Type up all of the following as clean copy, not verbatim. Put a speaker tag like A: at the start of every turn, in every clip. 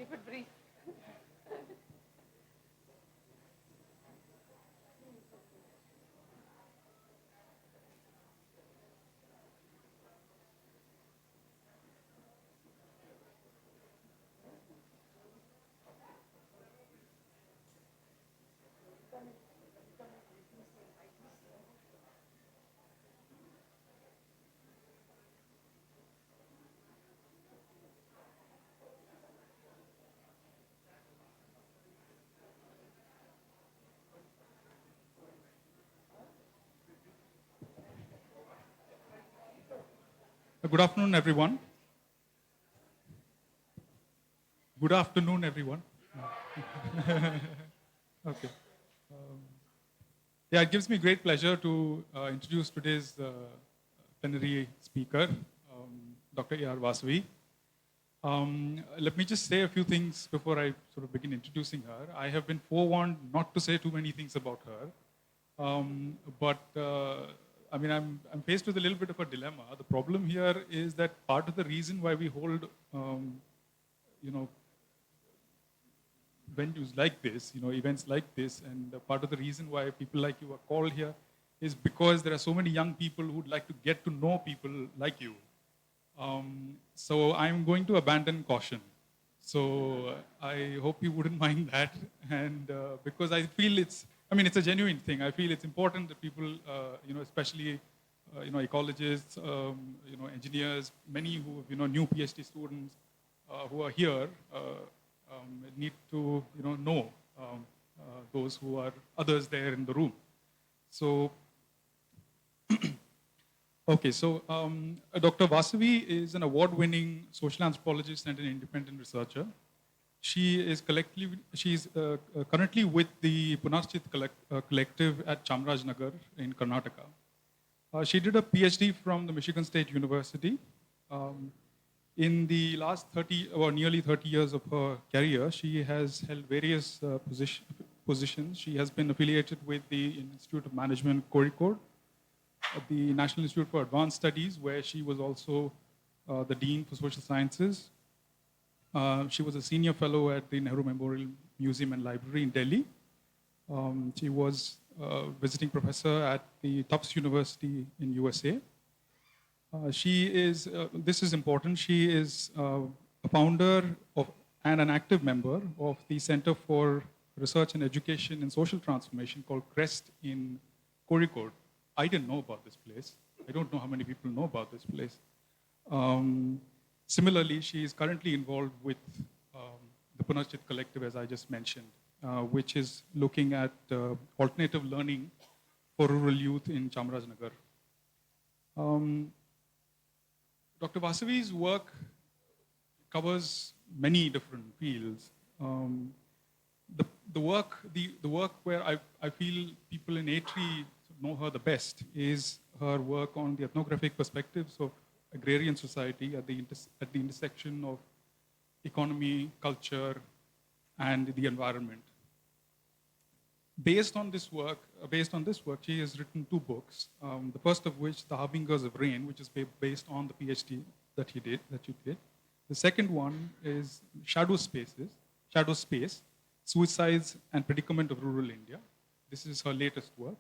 A: Keep it brief.
B: Good afternoon, everyone. Good afternoon, everyone. Okay. Um, yeah, it gives me great pleasure to introduce today's plenary speaker, Dr. A.R. Vasavi. Let me just say a few things before I sort of begin introducing her. I have been forewarned not to say too many things about her, but I mean, I'm faced with a little bit of a dilemma. The problem here is that part of the reason why we hold, you know, venues like this, events like this, and part of the reason why people like you are called here is because there are so many young people who would like to get to know people like you. So I'm going to abandon caution. So I hope you wouldn't mind that, and because I feel it's a genuine thing. I feel it's important that people, especially ecologists, engineers, many who new PhD students who are here. Need to know those who are others there in the room. So, okay, so Dr. Vasavi is an award-winning social anthropologist and an independent researcher. She is currently with the Punarchit Collective at Chamarajanagar in Karnataka. She did a PhD from the Michigan State University. In the last nearly 30 years of her career, she has held various positions. She has been affiliated with the Institute of Management, Kozhikode, the National Institute for Advanced Studies, where she was also the Dean for Social Sciences. She was a senior fellow at the Nehru Memorial Museum and Library in Delhi. She was a visiting professor at the Tufts University in USA. She is, this is important, she is a founder of and an active member of the Center for Research and Education in Social Transformation called CREST in Kozhikode. I didn't know about this place. I don't know how many people know about this place. Similarly, she is currently involved with the Punarchit Collective, as I just mentioned, which is looking at alternative learning for rural youth in Chamarajanagar. Dr. Vasavi's work covers many different fields. The work where I feel people in A3 know her the best is her work on the ethnographic perspectives of agrarian society at the intersection of economy, culture, and the environment. Based on this work, she has written two books. The first of which, The Harbingers of Rain, which is based on the PhD that you did. The second one is Shadow Space, Suicides and Predicament of Rural India. This is her latest work.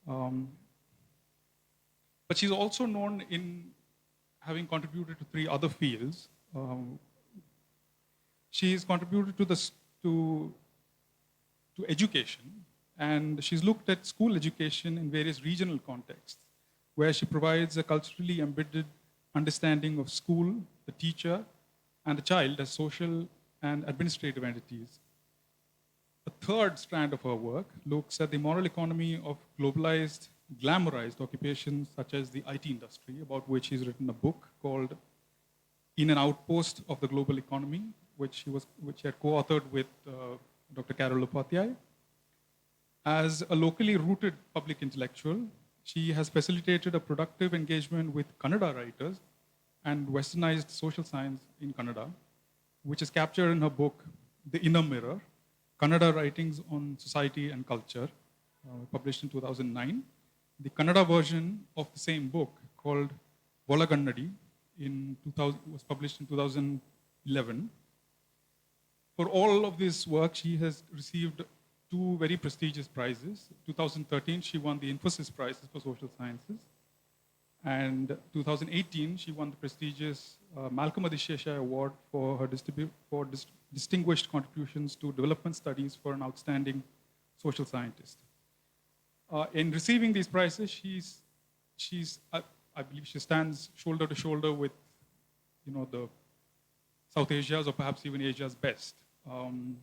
B: But she's also known in having contributed to three other fields. She's contributed to education, and she's looked at school education in various regional contexts, where she provides a culturally embedded understanding of school, the teacher, and the child as social and administrative entities. A third strand of her work looks at the moral economy of globalized, glamorized occupations such as the IT industry, about which she's written a book called In an Outpost of the Global Economy, which she had co-authored with Dr. Carol Upadhyay. As a locally rooted public intellectual, she has facilitated a productive engagement with Kannada writers and westernized social science in Kannada, which is captured in her book, The Inner Mirror, Kannada Writings on Society and Culture, published in 2009. The Kannada version of the same book, called Volagannadi, was published in 2011. For all of this work, she has received two very prestigious prizes. 2013, she won the Infosys Prizes for Social Sciences. And 2018, she won the prestigious Malcolm Adishesha Award for her distinguished contributions to development studies for an outstanding social scientist. In receiving these prizes, I believe she stands shoulder to shoulder with, the South Asia's or perhaps even Asia's best. Raghuram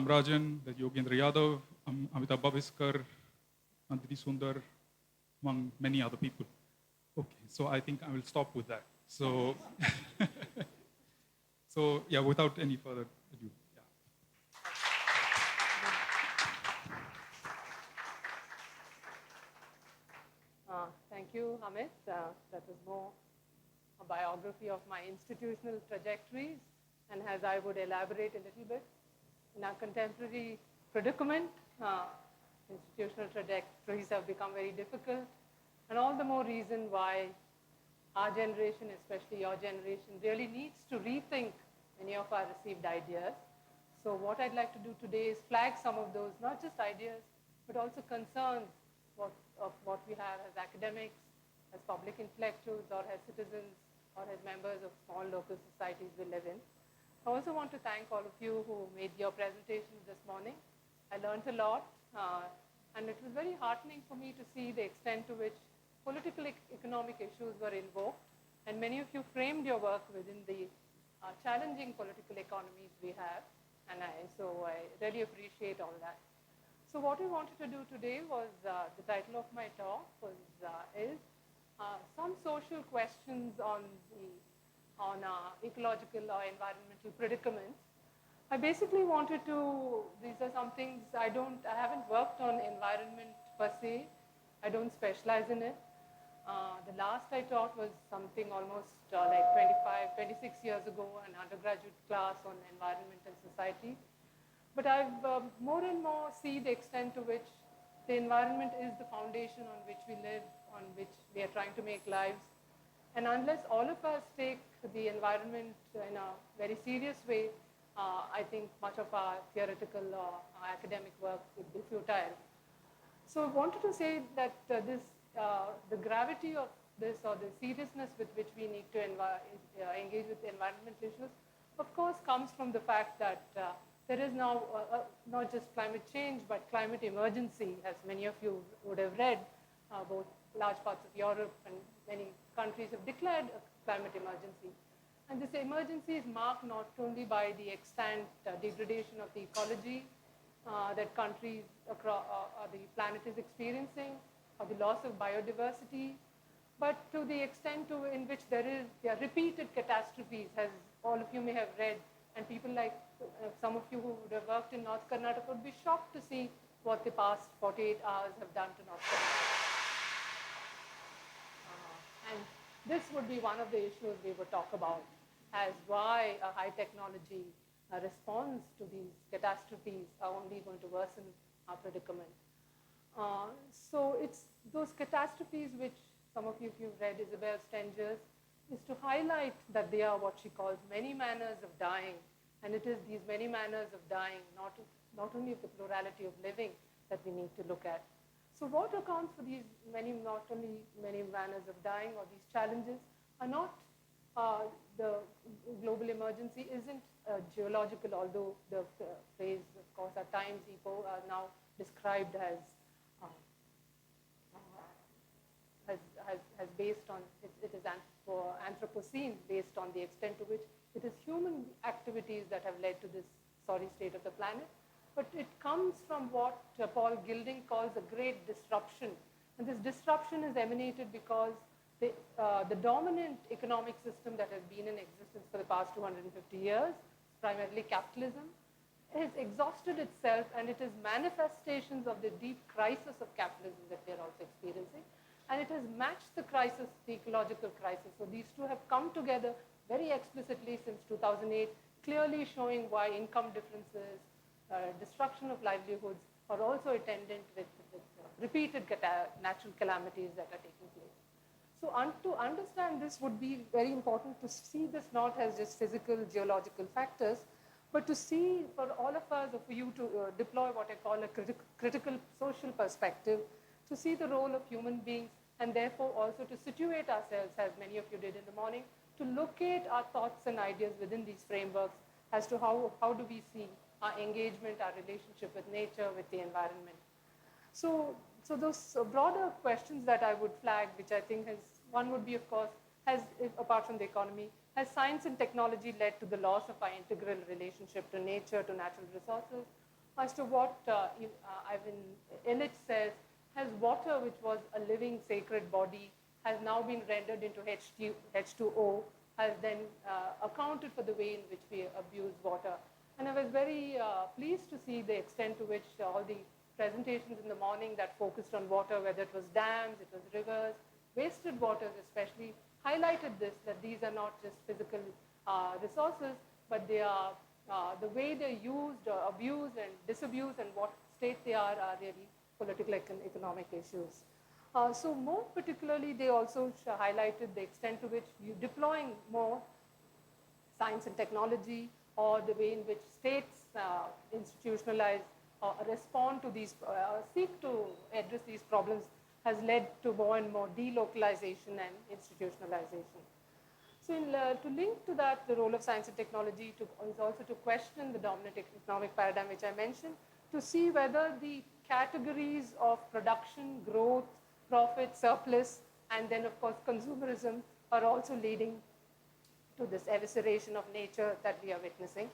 B: Rajan, the Yogendra Yadav, Amitabh Bhaviskar, Nandini Sundar, among many other people. Okay, so I think I will stop with that. So, without any further ado.
A: Thank you, Amit. That was more a biography of my institutional trajectories, and as I would elaborate a little bit, in our contemporary predicament, institutional trajectories have become very difficult, and all the more reason why our generation, especially your generation, really needs to rethink many of our received ideas. So what I'd like to do today is flag some of those, not just ideas, but also concerns of what we have as academics, as public intellectuals, or as citizens, or as members of small local societies we live in. I also want to thank all of you who made your presentations this morning. I learned a lot, and it was very heartening for me to see the extent to which political economic issues were invoked, and many of you framed your work within the challenging political economies we have, and so I really appreciate all that. So what I wanted to do today was, the title of my talk is some social questions on ecological or environmental predicaments. I basically wanted to, these are some things I haven't worked on environment per se. I don't specialize in it. The last I taught was something almost like 26 years ago, an undergraduate class on environment and society. But I've more and more see the extent to which the environment is the foundation on which we live, on which we are trying to make lives. And unless all of us take the environment in a very serious way, I think much of our theoretical or academic work would be futile. So I wanted to say that the gravity of this, or the seriousness with which we need to engage with environmental issues, of course, comes from the fact that there is now not just climate change, but climate emergency, as many of you would have read. Both large parts of Europe and many countries have declared a climate emergency. And this emergency is marked not only by the extent degradation of the ecology that countries across the planet is experiencing, or the loss of biodiversity, but to the extent in which there are repeated catastrophes, as all of you may have read, and people like some of you who would have worked in North Karnataka would be shocked to see what the past 48 hours have done to North Karnataka. And this would be one of the issues we would talk about, as why a high technology response to these catastrophes are only going to worsen our predicament. So it's those catastrophes which some of you, if you've read Isabel Stenger's, is to highlight that they are what she calls many manners of dying. And it is these many manners of dying, not only of the plurality of living, that we need to look at. So what accounts for these not only many manners of dying, or these challenges are not the global emergency isn't geological, although the phrase, of course, at times are now described as based on, it is Anthropocene, based on the extent to which it is human activities that have led to this sorry state of the planet. But it comes from what Paul Gilding calls a great disruption. And this disruption is emanated because the dominant economic system that has been in existence for the past 250 years, primarily capitalism, has exhausted itself, and it is manifestations of the deep crisis of capitalism that we are also experiencing. And it has matched the crisis, the ecological crisis. So these two have come together very explicitly since 2008, clearly showing why income differences, destruction of livelihoods are also attendant with repeated natural calamities that are taking place. So to understand this would be very important to see this not as just physical, geological factors, but to see for all of us, or for you to deploy what I call a critical social perspective, to see the role of human beings, and therefore also to situate ourselves, as many of you did in the morning, to locate our thoughts and ideas within these frameworks as to how do we see our engagement, our relationship with nature, with the environment. So those broader questions that I would flag, which I think one would be, of course, apart from the economy, has science and technology led to the loss of our integral relationship to nature, to natural resources? As to what Ivan Illich says, has water, which was a living sacred body, has now been rendered into H2O, has then accounted for the way in which we abuse water. And I was very pleased to see the extent to which all the presentations in the morning that focused on water, whether it was dams, it was rivers, wasted waters especially, highlighted this, that these are not just physical resources, but they are the way they're used, or abused and disabused, and what state they are really political and economic issues. So more particularly, they also highlighted the extent to which you deploying more science and technology, or the way in which states institutionalize or respond to these, seek to address these problems, has led to more and more delocalization and institutionalization. So to link to that, the role of science and technology is also to question the dominant economic paradigm, which I mentioned, to see whether the categories of production, growth, profit, surplus, and then, of course, consumerism are also leading to this evisceration of nature that we are witnessing.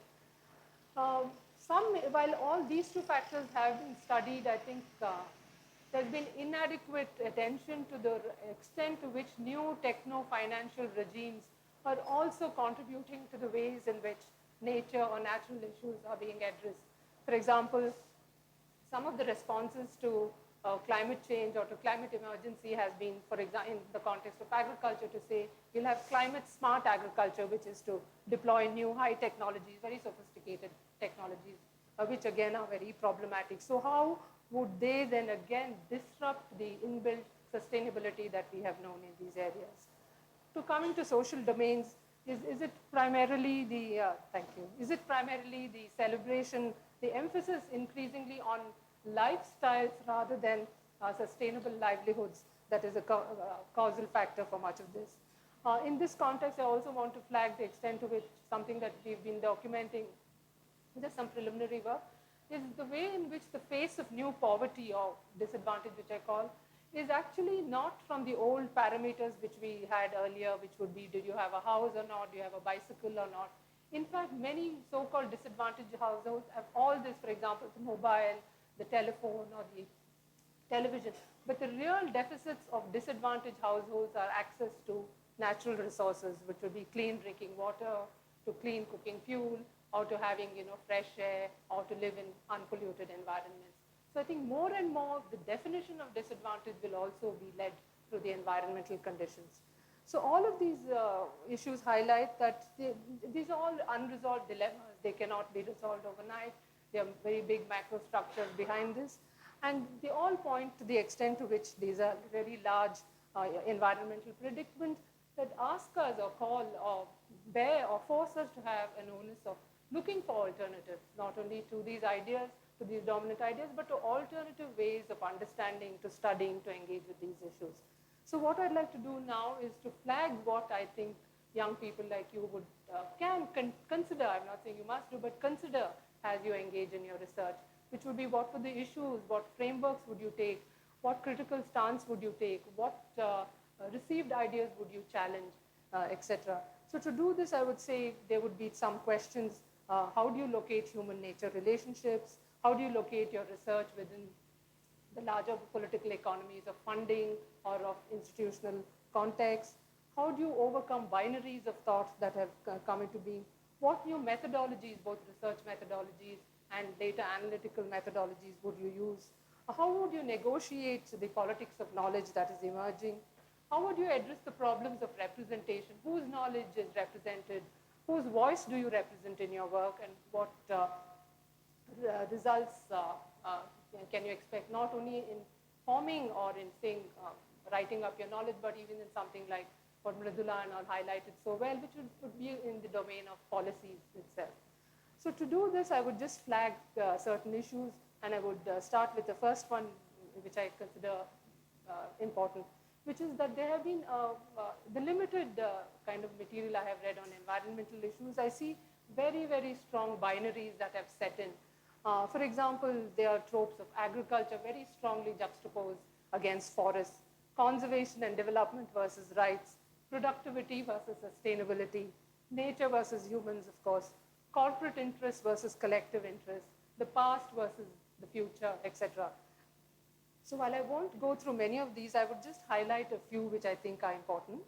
A: While all these two factors have been studied, I think there's been inadequate attention to the extent to which new techno-financial regimes are also contributing to the ways in which nature or natural issues are being addressed. For example, some of the responses to climate change or to climate emergency has been, for example, in the context of agriculture, to say you'll have climate smart agriculture, which is to deploy new high technologies, very sophisticated technologies, which again are very problematic. So how would they then again disrupt the inbuilt sustainability that we have known in these areas? To come into social domains, is it primarily the, thank you, is it primarily the celebration, the emphasis increasingly on lifestyles rather than sustainable livelihoods that is a causal factor for much of this? In this context, I also want to flag the extent to which something that we've been documenting, just some preliminary work, is the way in which the face of new poverty or disadvantage, which I call, is actually not from the old parameters which we had earlier, which would be, did you have a house or not, do you have a bicycle or not? In fact, many so-called disadvantaged households have all this, for example, the mobile, the telephone, or the television. But the real deficits of disadvantaged households are access to natural resources, which would be clean drinking water, to clean cooking fuel, or to having fresh air, or to live in unpolluted environments. So I think more and more the definition of disadvantage will also be led through the environmental conditions. So all of these issues highlight that these are all unresolved dilemmas. They cannot be resolved overnight. There are very big macro structures behind this. And they all point to the extent to which these are very large environmental predicaments that ask us or call or bear or force us to have an onus of looking for alternatives, not only to these ideas, to these dominant ideas, but to alternative ways of understanding, to studying, to engage with these issues. So what I'd like to do now is to flag what I think young people like you would can consider. I'm not saying you must do, but consider as you engage in your research, which would be what were the issues, what frameworks would you take, what critical stance would you take, what received ideas would you challenge, etc. So to do this, I would say there would be some questions. How do you locate human-nature relationships? How do you locate your research within the larger political economies of funding or of institutional context? How do you overcome binaries of thought that have come into being? What new methodologies, both research methodologies and data analytical methodologies, would you use? How would you negotiate the politics of knowledge that is emerging? How would you address the problems of representation? Whose knowledge is represented? Whose voice do you represent in your work? And what results can you expect, not only in forming or in saying writing up your knowledge, but even in something like what Mridula and all highlighted so well, which would be in the domain of policies itself. So to do this, I would just flag certain issues, and I would start with the first one, which I consider important, which is that there have been the limited kind of material I have read on environmental issues. I see very, very strong binaries that have set in. For example, there are tropes of agriculture very strongly juxtaposed against forests, conservation and development versus rights, productivity versus sustainability, nature versus humans, of course, corporate interest versus collective interest, the past versus the future, etc. So while I won't go through many of these, I would just highlight a few which I think are important.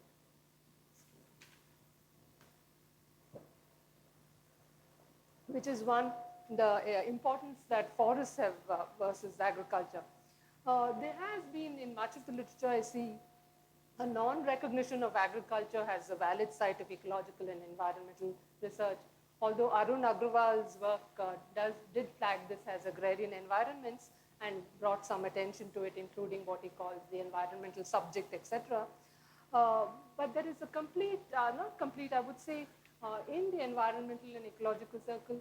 A: Which is one, the importance that forests have versus agriculture. There has been, in much of the literature I see, a non-recognition of agriculture as a valid site of ecological and environmental research. Although Arun Agrawal's work did flag this as agrarian environments and brought some attention to it, including what he calls the environmental subject, etc. But there is a complete, not complete, I would say, in the environmental and ecological circle,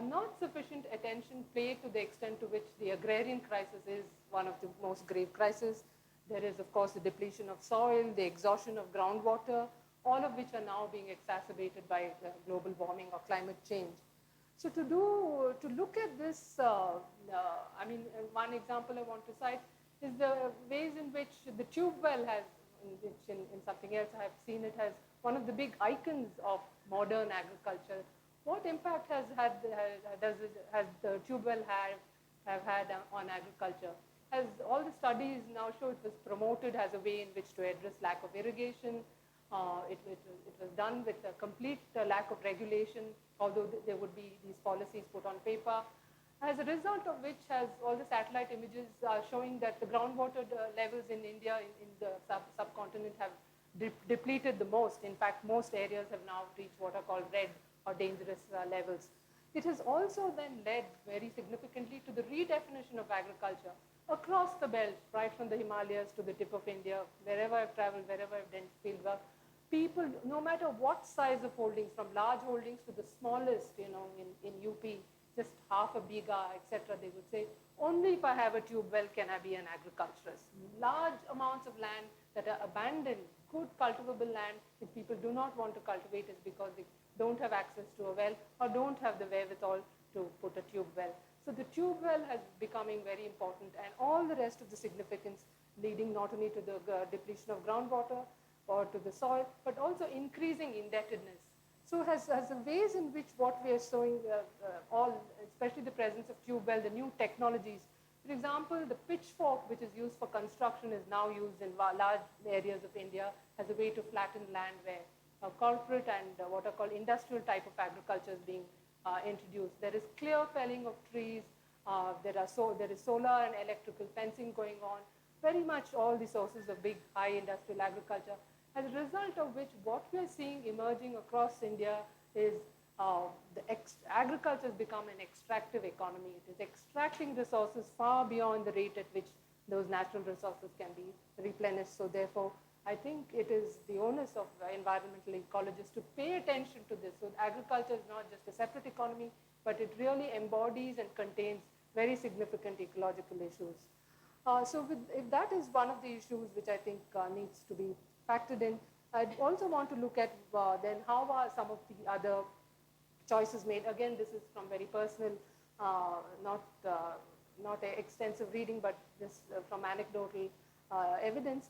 A: not sufficient attention paid to the extent to which the agrarian crisis is one of the most grave crises. There is, of course, the depletion of soil, the exhaustion of groundwater, all of which are now being exacerbated by global warming or climate change. So to look at this, I mean, one example I want to cite is the ways in which the tube well has, in something else I have seen it as one of the big icons of modern agriculture. What impact has the tube well have had on agriculture? As all the studies now show, it was promoted as a way in which to address lack of irrigation. It was done with a complete lack of regulation, although there would be these policies put on paper. As a result of which, has all the satellite images are showing that the groundwater levels in India, in the subcontinent, have depleted the most. In fact, most areas have now reached what are called red or dangerous levels. It has also then led very significantly to the redefinition of agriculture across the belt, right from the Himalayas to the tip of India, wherever I've traveled, wherever I've done field work. People, no matter what size of holdings, from large holdings to the smallest, in UP, just half a biga, etc., they would say, only if I have a tube well can I be an agriculturist. Large amounts of land that are abandoned, good cultivable land, which people do not want to cultivate is because they don't have access to a well or don't have the wherewithal to put a tube well. So the tube well has becoming very important, and all the rest of the significance leading not only to the depletion of groundwater or to the soil, but also increasing indebtedness. So has the ways in which what we are showing, all, especially the presence of tube well, the new technologies. For example, the pitchfork, which is used for construction, is now used in large areas of India as a way to flatten land, where corporate and what are called industrial type of agriculture is being introduced. There is clear felling of trees. There is solar and electrical fencing going on. Very much all the sources of big, high industrial agriculture. As a result of which, what we are seeing emerging across India is agriculture has become an extractive economy. It is extracting resources far beyond the rate at which those natural resources can be replenished. So therefore, I think it is the onus of environmental ecologists to pay attention to this. So agriculture is not just a separate economy, but it really embodies and contains very significant ecological issues. If that is one of the issues which I think needs to be factored in, I also want to look at then how are some of the other choices made. Again, this is from very personal, not extensive reading, but just from anecdotal evidence.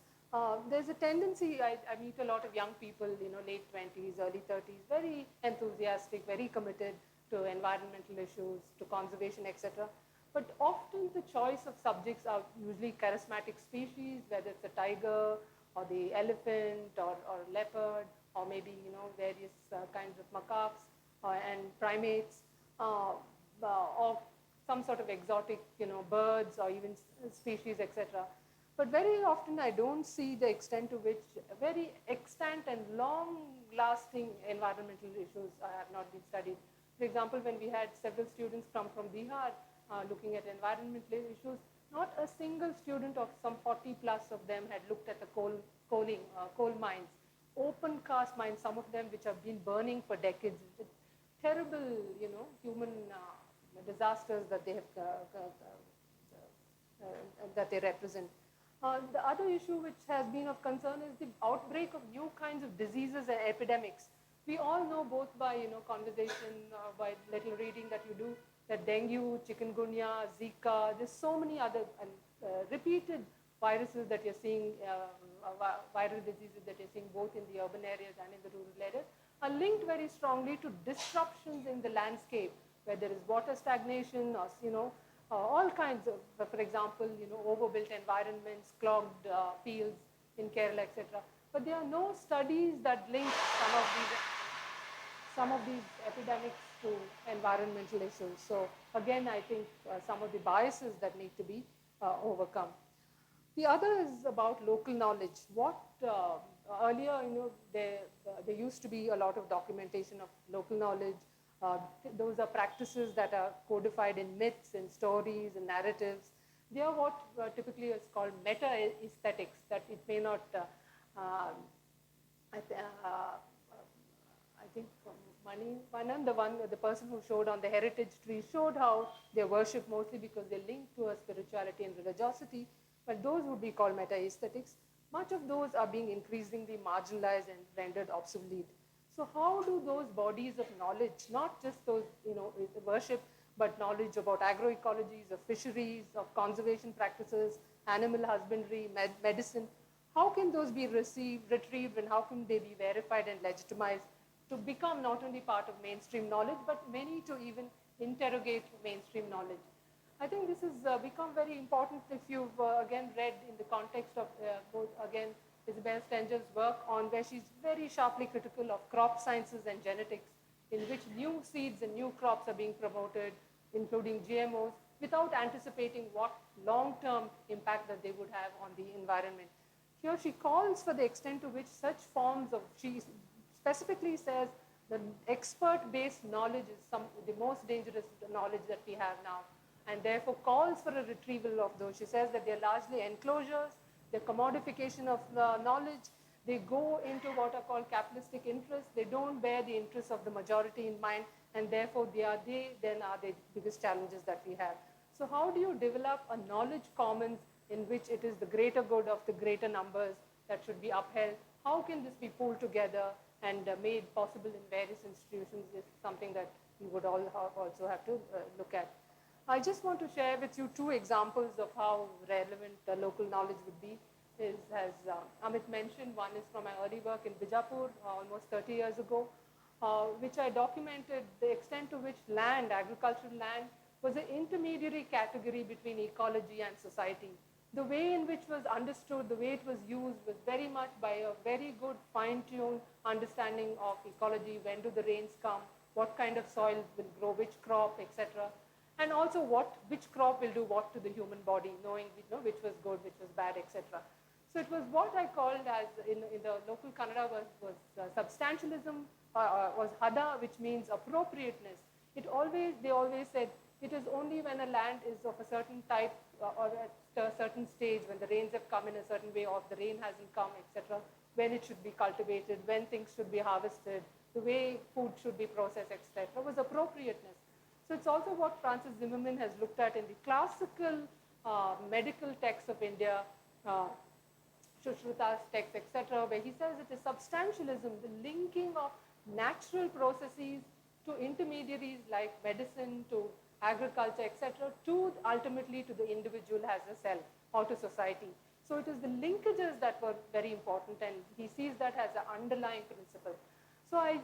A: There's a tendency, I meet a lot of young people, late 20s, early 30s, very enthusiastic, very committed to environmental issues, to conservation, etc. But often the choice of subjects are usually charismatic species, whether it's a tiger or the elephant or leopard, or maybe, various kinds of macaques and primates, or some sort of exotic, birds or even species, etc. But very often I don't see the extent to which very extant and long-lasting environmental issues have not been studied. For example, when we had several students come from Bihar looking at environmental issues, Not a single student of some 40 plus of them had looked at the coal mines, open cast mines, some of them which have been burning for decades. With terrible, human disasters that they have that they represent. The other issue which has been of concern is the outbreak of new kinds of diseases and epidemics. We all know both by conversation, by little reading that you do, that dengue, chikungunya, Zika, there's so many other repeated viruses that you're seeing, viral diseases that you're seeing both in the urban areas and in the rural areas, are linked very strongly to disruptions in the landscape, where there is water stagnation or, all kinds of, for example, overbuilt environments, clogged fields in Kerala, etc. But there are no studies that link some of these epidemics to environmental issues. So again, I think some of the biases that need to be overcome. The other is about local knowledge. What earlier, there used to be a lot of documentation of local knowledge. Those are practices that are codified in myths and stories and narratives. They are what typically is called meta-aesthetics, that it may not, I think Manan, the person who showed on the heritage tree, showed how they worship mostly because they link to a spirituality and religiosity, but those would be called meta-aesthetics. Much of those are being increasingly marginalized and rendered obsolete. So how do those bodies of knowledge, not just those, worship, but knowledge about agroecologies, of fisheries, of conservation practices, animal husbandry, medicine, how can those be retrieved, and how can they be verified and legitimized to become not only part of mainstream knowledge, but many to even interrogate mainstream knowledge? I think this has become very important if you've, again, read in the context of both, again, Isabel Stenger's work on where she's very sharply critical of crop sciences and genetics, in which new seeds and new crops are being promoted, including GMOs, without anticipating what long-term impact that they would have on the environment. Here she calls for the extent to which such forms of, she specifically says the expert-based knowledge is the most dangerous knowledge that we have now, and therefore calls for a retrieval of those. She says that they're largely enclosures, the commodification of knowledge, they go into what are called capitalistic interests. They don't bear the interests of the majority in mind, and therefore they are the biggest challenges that we have. So how do you develop a knowledge commons in which it is the greater good of the greater numbers that should be upheld? How can this be pulled together and made possible in various institutions is something that we would all also have to look at. I just want to share with you two examples of how relevant local knowledge would be. As Amit mentioned, one is from my early work in Bijapur almost 30 years ago, which I documented the extent to which land, agricultural land, was an intermediary category between ecology and society. The way in which was understood, the way it was used was very much by a very good fine-tuned understanding of ecology. When do the rains come? What kind of soil will grow which crop, etc. And also which crop will do what to the human body, knowing which was good, which was bad, etc. So it was what I called as, in the local Kannada was substantialism, was hada, which means appropriateness. They always said, it is only when a land is of a certain type or at a certain stage, when the rains have come in a certain way or the rain hasn't come, etc., when it should be cultivated, when things should be harvested, the way food should be processed, etc., was appropriateness. So it's also what Francis Zimmerman has looked at in the classical medical texts of India, Shushruta's text, etc., where he says it is substantialism, the linking of natural processes to intermediaries like medicine, to agriculture, etc., to ultimately to the individual as a self or to society. So it is the linkages that were very important, and he sees that as an underlying principle. So I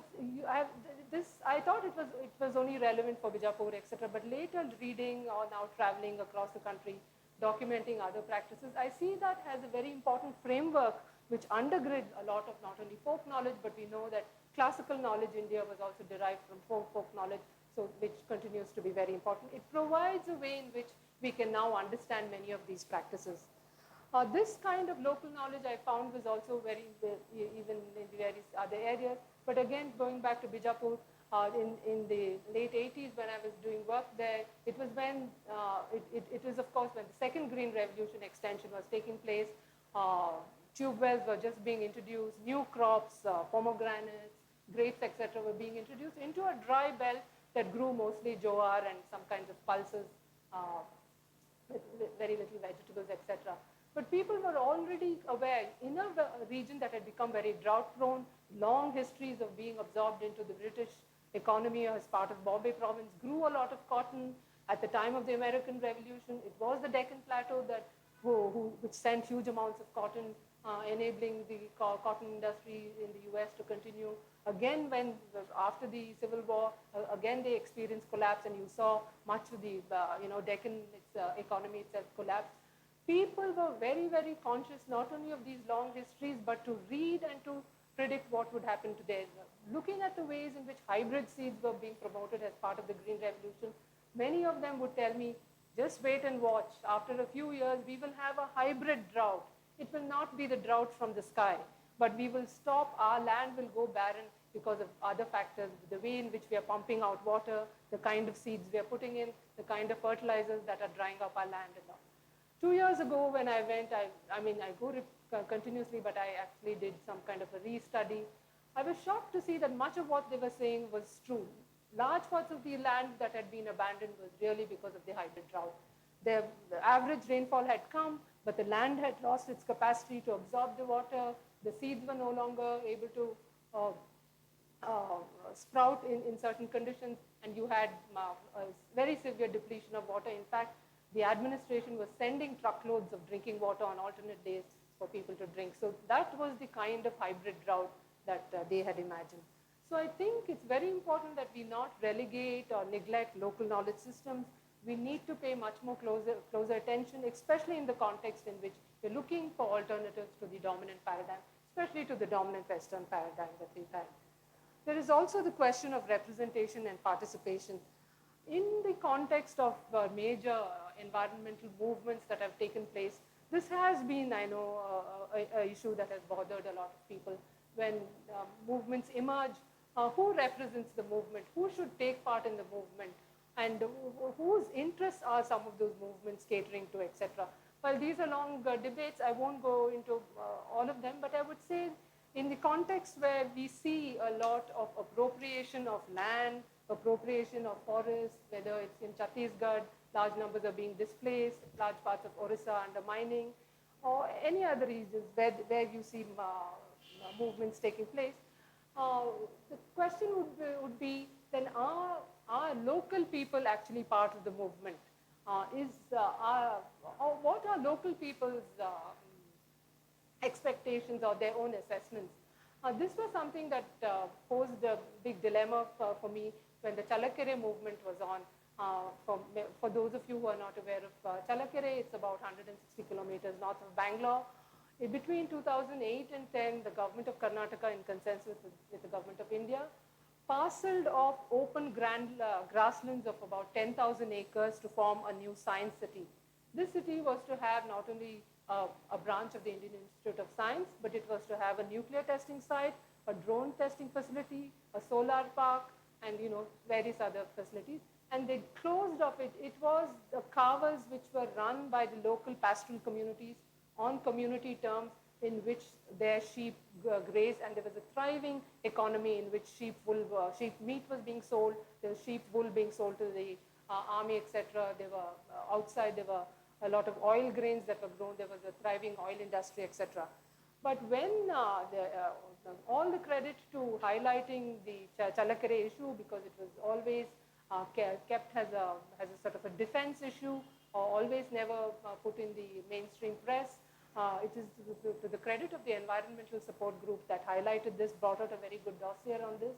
A: thought it was only relevant for Bijapur, etc., but later reading or now traveling across the country, documenting other practices, I see that as a very important framework which undergirds a lot of not only folk knowledge, but we know that classical knowledge in India was also derived from folk knowledge, so which continues to be very important. It provides a way in which we can now understand many of these practices. This kind of local knowledge I found was also very, even in various other areas. But again, going back to Bijapur, in the late 80s when I was doing work there. It was when, it was of course when the second green revolution extension was taking place. Tube wells were just being introduced, new crops, pomegranates, grapes, etc. were being introduced into a dry belt that grew mostly jowar and some kinds of pulses, with very little vegetables, etc. But people were already aware in a region that had become very drought prone, long histories of being absorbed into the British economy as part of Bombay province, grew a lot of cotton. At the time of the American Revolution, it was the Deccan Plateau that which sent huge amounts of cotton, enabling the cotton industry in the US to continue. Again, after the Civil War, again they experienced collapse, and you saw much of the Deccan economy itself collapse. People were very, very conscious not only of these long histories, but to read and to predict what would happen today. Looking at the ways in which hybrid seeds were being promoted as part of the Green Revolution, many of them would tell me, just wait and watch. After a few years, we will have a hybrid drought. It will not be the drought from the sky, but we will stop. Our land will go barren because of other factors, the way in which we are pumping out water, the kind of seeds we are putting in, the kind of fertilizers that are drying up our land and all. 2 years ago when I went, I go continuously, but I actually did some kind of a re-study. I was shocked to see that much of what they were saying was true. Large parts of the land that had been abandoned was really because of the hybrid drought. The average rainfall had come, but the land had lost its capacity to absorb the water. The seeds were no longer able to sprout in certain conditions, and you had a very severe depletion of water. In fact, the administration was sending truckloads of drinking water on alternate days for people to drink. So that was the kind of hybrid drought that they had imagined. So I think it's very important that we not relegate or neglect local knowledge systems. We need to pay much more closer attention, especially in the context in which we're looking for alternatives to the dominant paradigm, especially to the dominant Western paradigm that we've had. There is also the question of representation and participation. In the context of major environmental movements that have taken place, this has been, I know, an issue that has bothered a lot of people. When movements emerge, who represents the movement? Who should take part in the movement? And whose interests are some of those movements catering to, etc. Well, these are long debates. I won't go into all of them, but I would say in the context where we see a lot of appropriation of land, appropriation of forests, whether it's in Chhattisgarh, large numbers are being displaced, large parts of Orissa undermining, or any other regions where you see movements taking place. The question would be then are local people actually part of the movement? What are local people's expectations or their own assessments? This was something that posed a big dilemma for me when the Chalakkere movement was on. For those of you who are not aware of Chalakkere, it's about 160 kilometers north of Bangalore. Between 2008 and 10, the government of Karnataka, in consensus with the government of India, parceled off open grasslands of about 10,000 acres to form a new science city. This city was to have not only a branch of the Indian Institute of Science, but it was to have a nuclear testing site, a drone testing facility, a solar park, and various other facilities. And they closed off it. It was the carvers which were run by the local pastoral communities on community terms, in which their sheep grazed, and there was a thriving economy in which sheep meat was being sold, there was sheep wool being sold to the army, etc. There were outside, there were a lot of oil grains that were grown, there was a thriving oil industry, etc. But when all the credit to highlighting the Chalakkere issue, because it was always kept as a sort of a defense issue, or always never put in the mainstream press. It is to the credit of the environmental support group that highlighted this, brought out a very good dossier on this.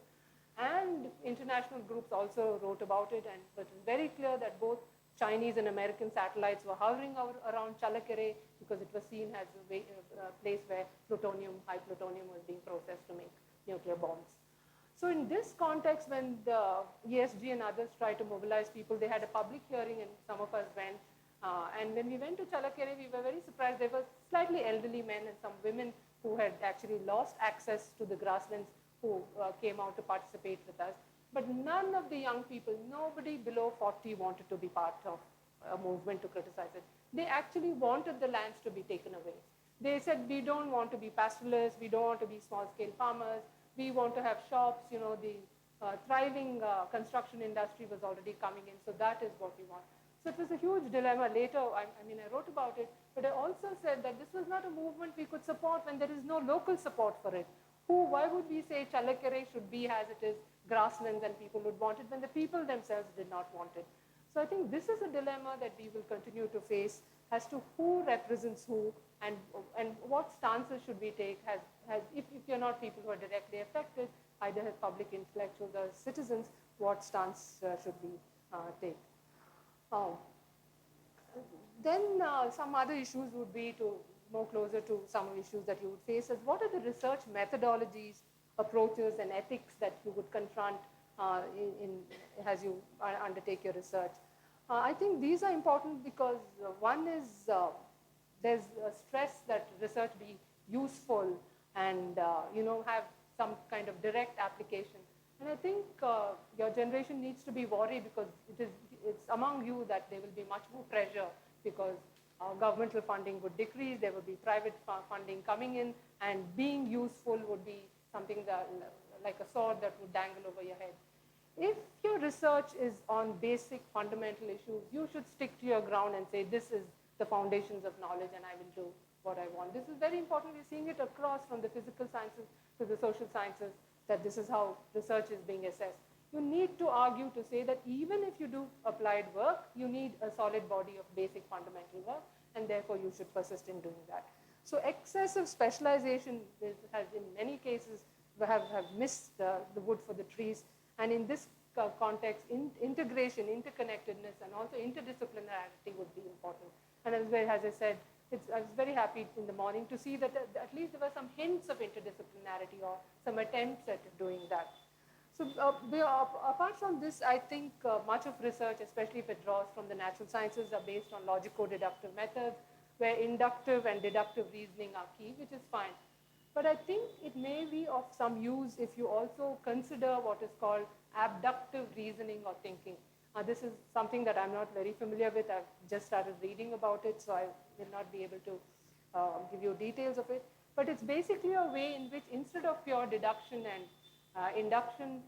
A: And international groups also wrote about it, and it was very clear that both Chinese and American satellites were hovering around Chalakkere because it was seen as a place where high plutonium was being processed to make nuclear bombs. So in this context, when the ESG and others tried to mobilize people, they had a public hearing, and some of us went. And when we went to Chalakkere, we were very surprised. There were slightly elderly men and some women who had actually lost access to the grasslands who came out to participate with us. But none of the young people, nobody below 40 wanted to be part of a movement to criticize it. They actually wanted the lands to be taken away. They said, we don't want to be pastoralists, we don't want to be small-scale farmers, we want to have shops, the thriving construction industry was already coming in, so that is what we want. So it was a huge dilemma. Later, I wrote about it, but I also said that this was not a movement we could support when there is no local support for it. Why would we say Challakere should be as it is, grasslands, and people would want it when the people themselves did not want it? So I think this is a dilemma that we will continue to face as to who represents who and what stances should we take if you're not people who are directly affected, either as public intellectuals or citizens, what stance should we take? Then some other issues would be to more closer to some issues that you would face is what are the research methodologies, approaches, and ethics that you would confront as you undertake your research. I think these are important because one is there's a stress that research be useful and have some kind of direct application. And I think your generation needs to be worried because it's among you that there will be much more pressure because governmental funding would decrease, there would be private funding coming in, and being useful would be something that, like a sword that would dangle over your head. If your research is on basic fundamental issues, you should stick to your ground and say, this is the foundations of knowledge and I will do what I want. This is very important. We're seeing it across from the physical sciences to the social sciences, that this is how research is being assessed. You need to argue to say that even if you do applied work, you need a solid body of basic fundamental work, and therefore you should persist in doing that. So excessive specialization has in many cases have missed the wood for the trees. And in this context, integration, interconnectedness, and also interdisciplinarity would be important. And as I said, I was very happy in the morning to see that at least there were some hints of interdisciplinarity or some attempts at doing that. So apart from this, I think much of research, especially if it draws from the natural sciences, are based on logico-deductive methods, where inductive and deductive reasoning are key, which is fine. But I think it may be of some use if you also consider what is called abductive reasoning or thinking. This is something that I'm not very familiar with. I've just started reading about it, so I will not be able to give you details of it. But it's basically a way in which instead of pure deduction and induction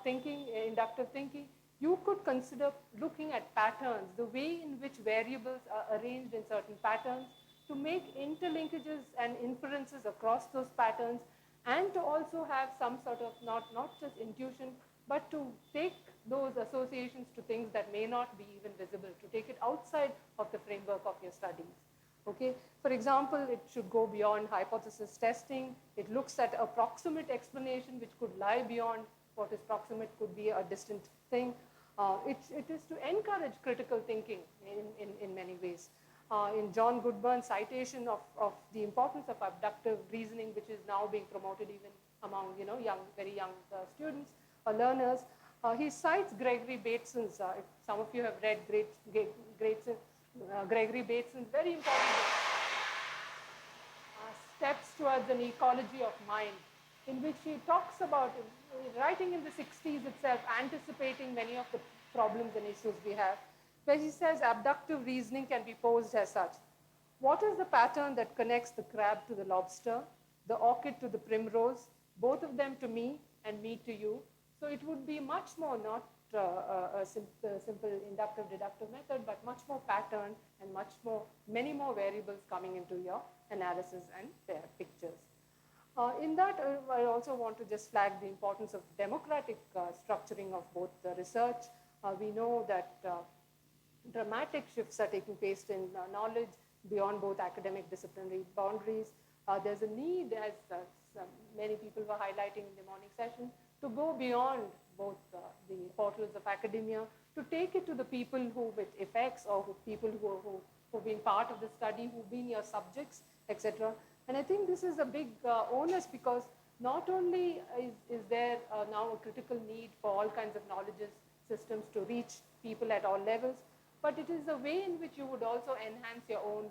A: thinking, inductive thinking, you could consider looking at patterns, the way in which variables are arranged in certain patterns, to make interlinkages and inferences across those patterns, and to also have some sort of not just intuition, but to take those associations to things that may not be even visible, to take it outside of the framework of your studies. Okay? For example, it should go beyond hypothesis testing. It looks at a proximate explanation which could lie beyond what is proximate, could be a distant thing. It is to encourage critical thinking in many ways. In John Goodburn's citation of the importance of abductive reasoning, which is now being promoted even among very young students or learners, he cites Gregory Bateson's, if some of you have read Gregory Bateson's very important Steps Towards an Ecology of Mind, in which he talks about, writing in the 60s itself, anticipating many of the problems and issues we have, where he says abductive reasoning can be posed as such. What is the pattern that connects the crab to the lobster, the orchid to the primrose, both of them to me and me to you? So it would be much more not a simple inductive deductive method, but much more pattern and many more variables coming into your analysis and their pictures. In that, I also want to just flag the importance of democratic structuring of both the research. We know that dramatic shifts are taking place in knowledge beyond both academic disciplinary boundaries. There's a need, as many people were highlighting in the morning session, to go beyond both the portals of academia, to take it to the people who with effects or people who've been part of the study, who've been your subjects, etc. And I think this is a big onus because not only is there now a critical need for all kinds of knowledge systems to reach people at all levels, but it is a way in which you would also enhance your own,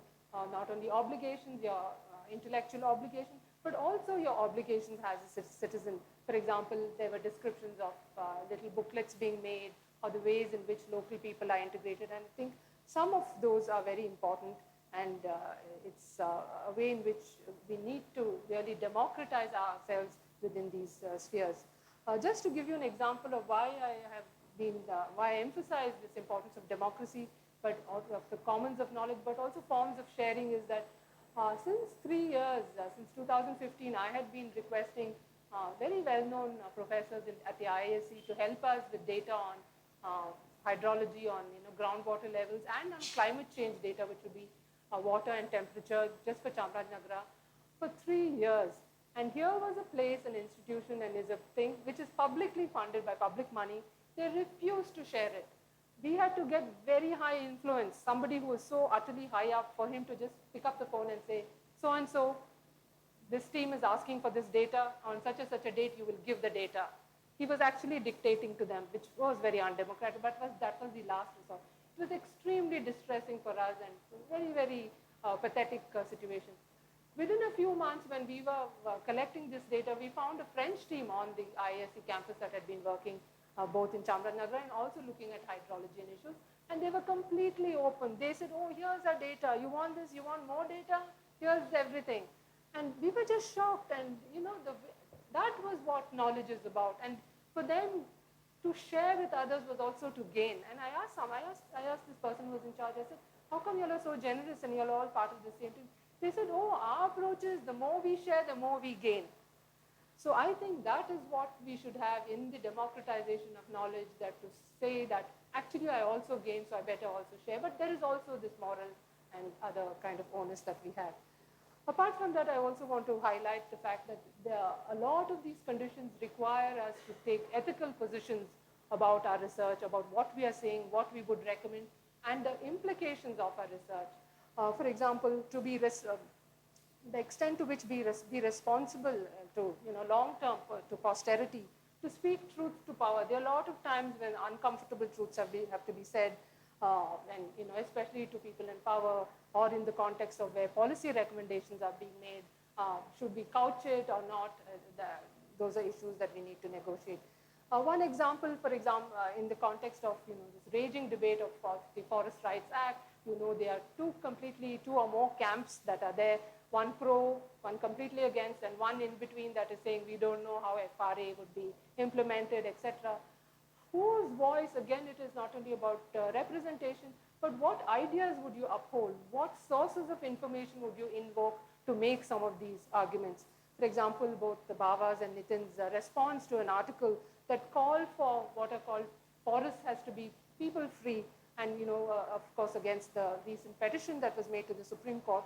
A: not only obligations, your intellectual obligations, but also your obligations as a citizen For example, there were descriptions of little booklets being made or the ways in which local people are integrated. And I think some of those are very important, and it's a way in which we need to really democratize ourselves within these spheres. Just to give you an example of why I emphasize this importance of democracy, but also of the commons of knowledge, but also forms of sharing, is that since 3 years, since 2015, I had been requesting very well-known professors at the IISc to help us with data on hydrology, on groundwater levels, and on climate change data, which would be water and temperature, just for Chamarajanagar, for 3 years. And here was a place, an institution, and is a thing which is publicly funded by public money. They refused to share it. We had to get very high influence, somebody who was so utterly high up, for him to just pick up the phone and say, so-and-so, this team is asking for this data. On such and such a date, you will give the data. He was actually dictating to them, which was very undemocratic, but that was the last resort. It was extremely distressing for us and very, very pathetic situation. Within a few months, when we were collecting this data, we found a French team on the IISc campus that had been working both in Chamarajanagar and also looking at hydrology and issues. And they were completely open. They said, oh, here's our data. You want this? You want more data? Here's everything. And we were just shocked. And, that was what knowledge is about. And for them to share with others was also to gain. And I asked this person who was in charge, I said, how come you all are so generous and you all part of the same team? They said, oh, our approach is the more we share, the more we gain. So I think that is what we should have in the democratization of knowledge, that to say that actually I also gain, so I better also share. But there is also this moral and other kind of onus that we have. Apart from that, I also want to highlight the fact that a lot of these conditions require us to take ethical positions about our research, about what we are saying, what we would recommend, and the implications of our research. For example, the extent to which we be responsible to, long term to posterity, to speak truth to power. There are a lot of times when uncomfortable truths have to be said, and especially to people in power, or in the context of where policy recommendations are being made. Should we couch it or not? Those are issues that we need to negotiate. One example, in the context of this raging debate of the Forest Rights Act, there are two or more camps that are there, one pro, one completely against, and one in between that is saying we don't know how FRA would be implemented, etc. Whose voice, again, it is not only about representation, but what ideas would you uphold? What sources of information would you invoke to make some of these arguments? For example, both the Bhava's and Nitin's response to an article that called for what are called forests has to be people-free, and of course against the recent petition that was made to the Supreme Court,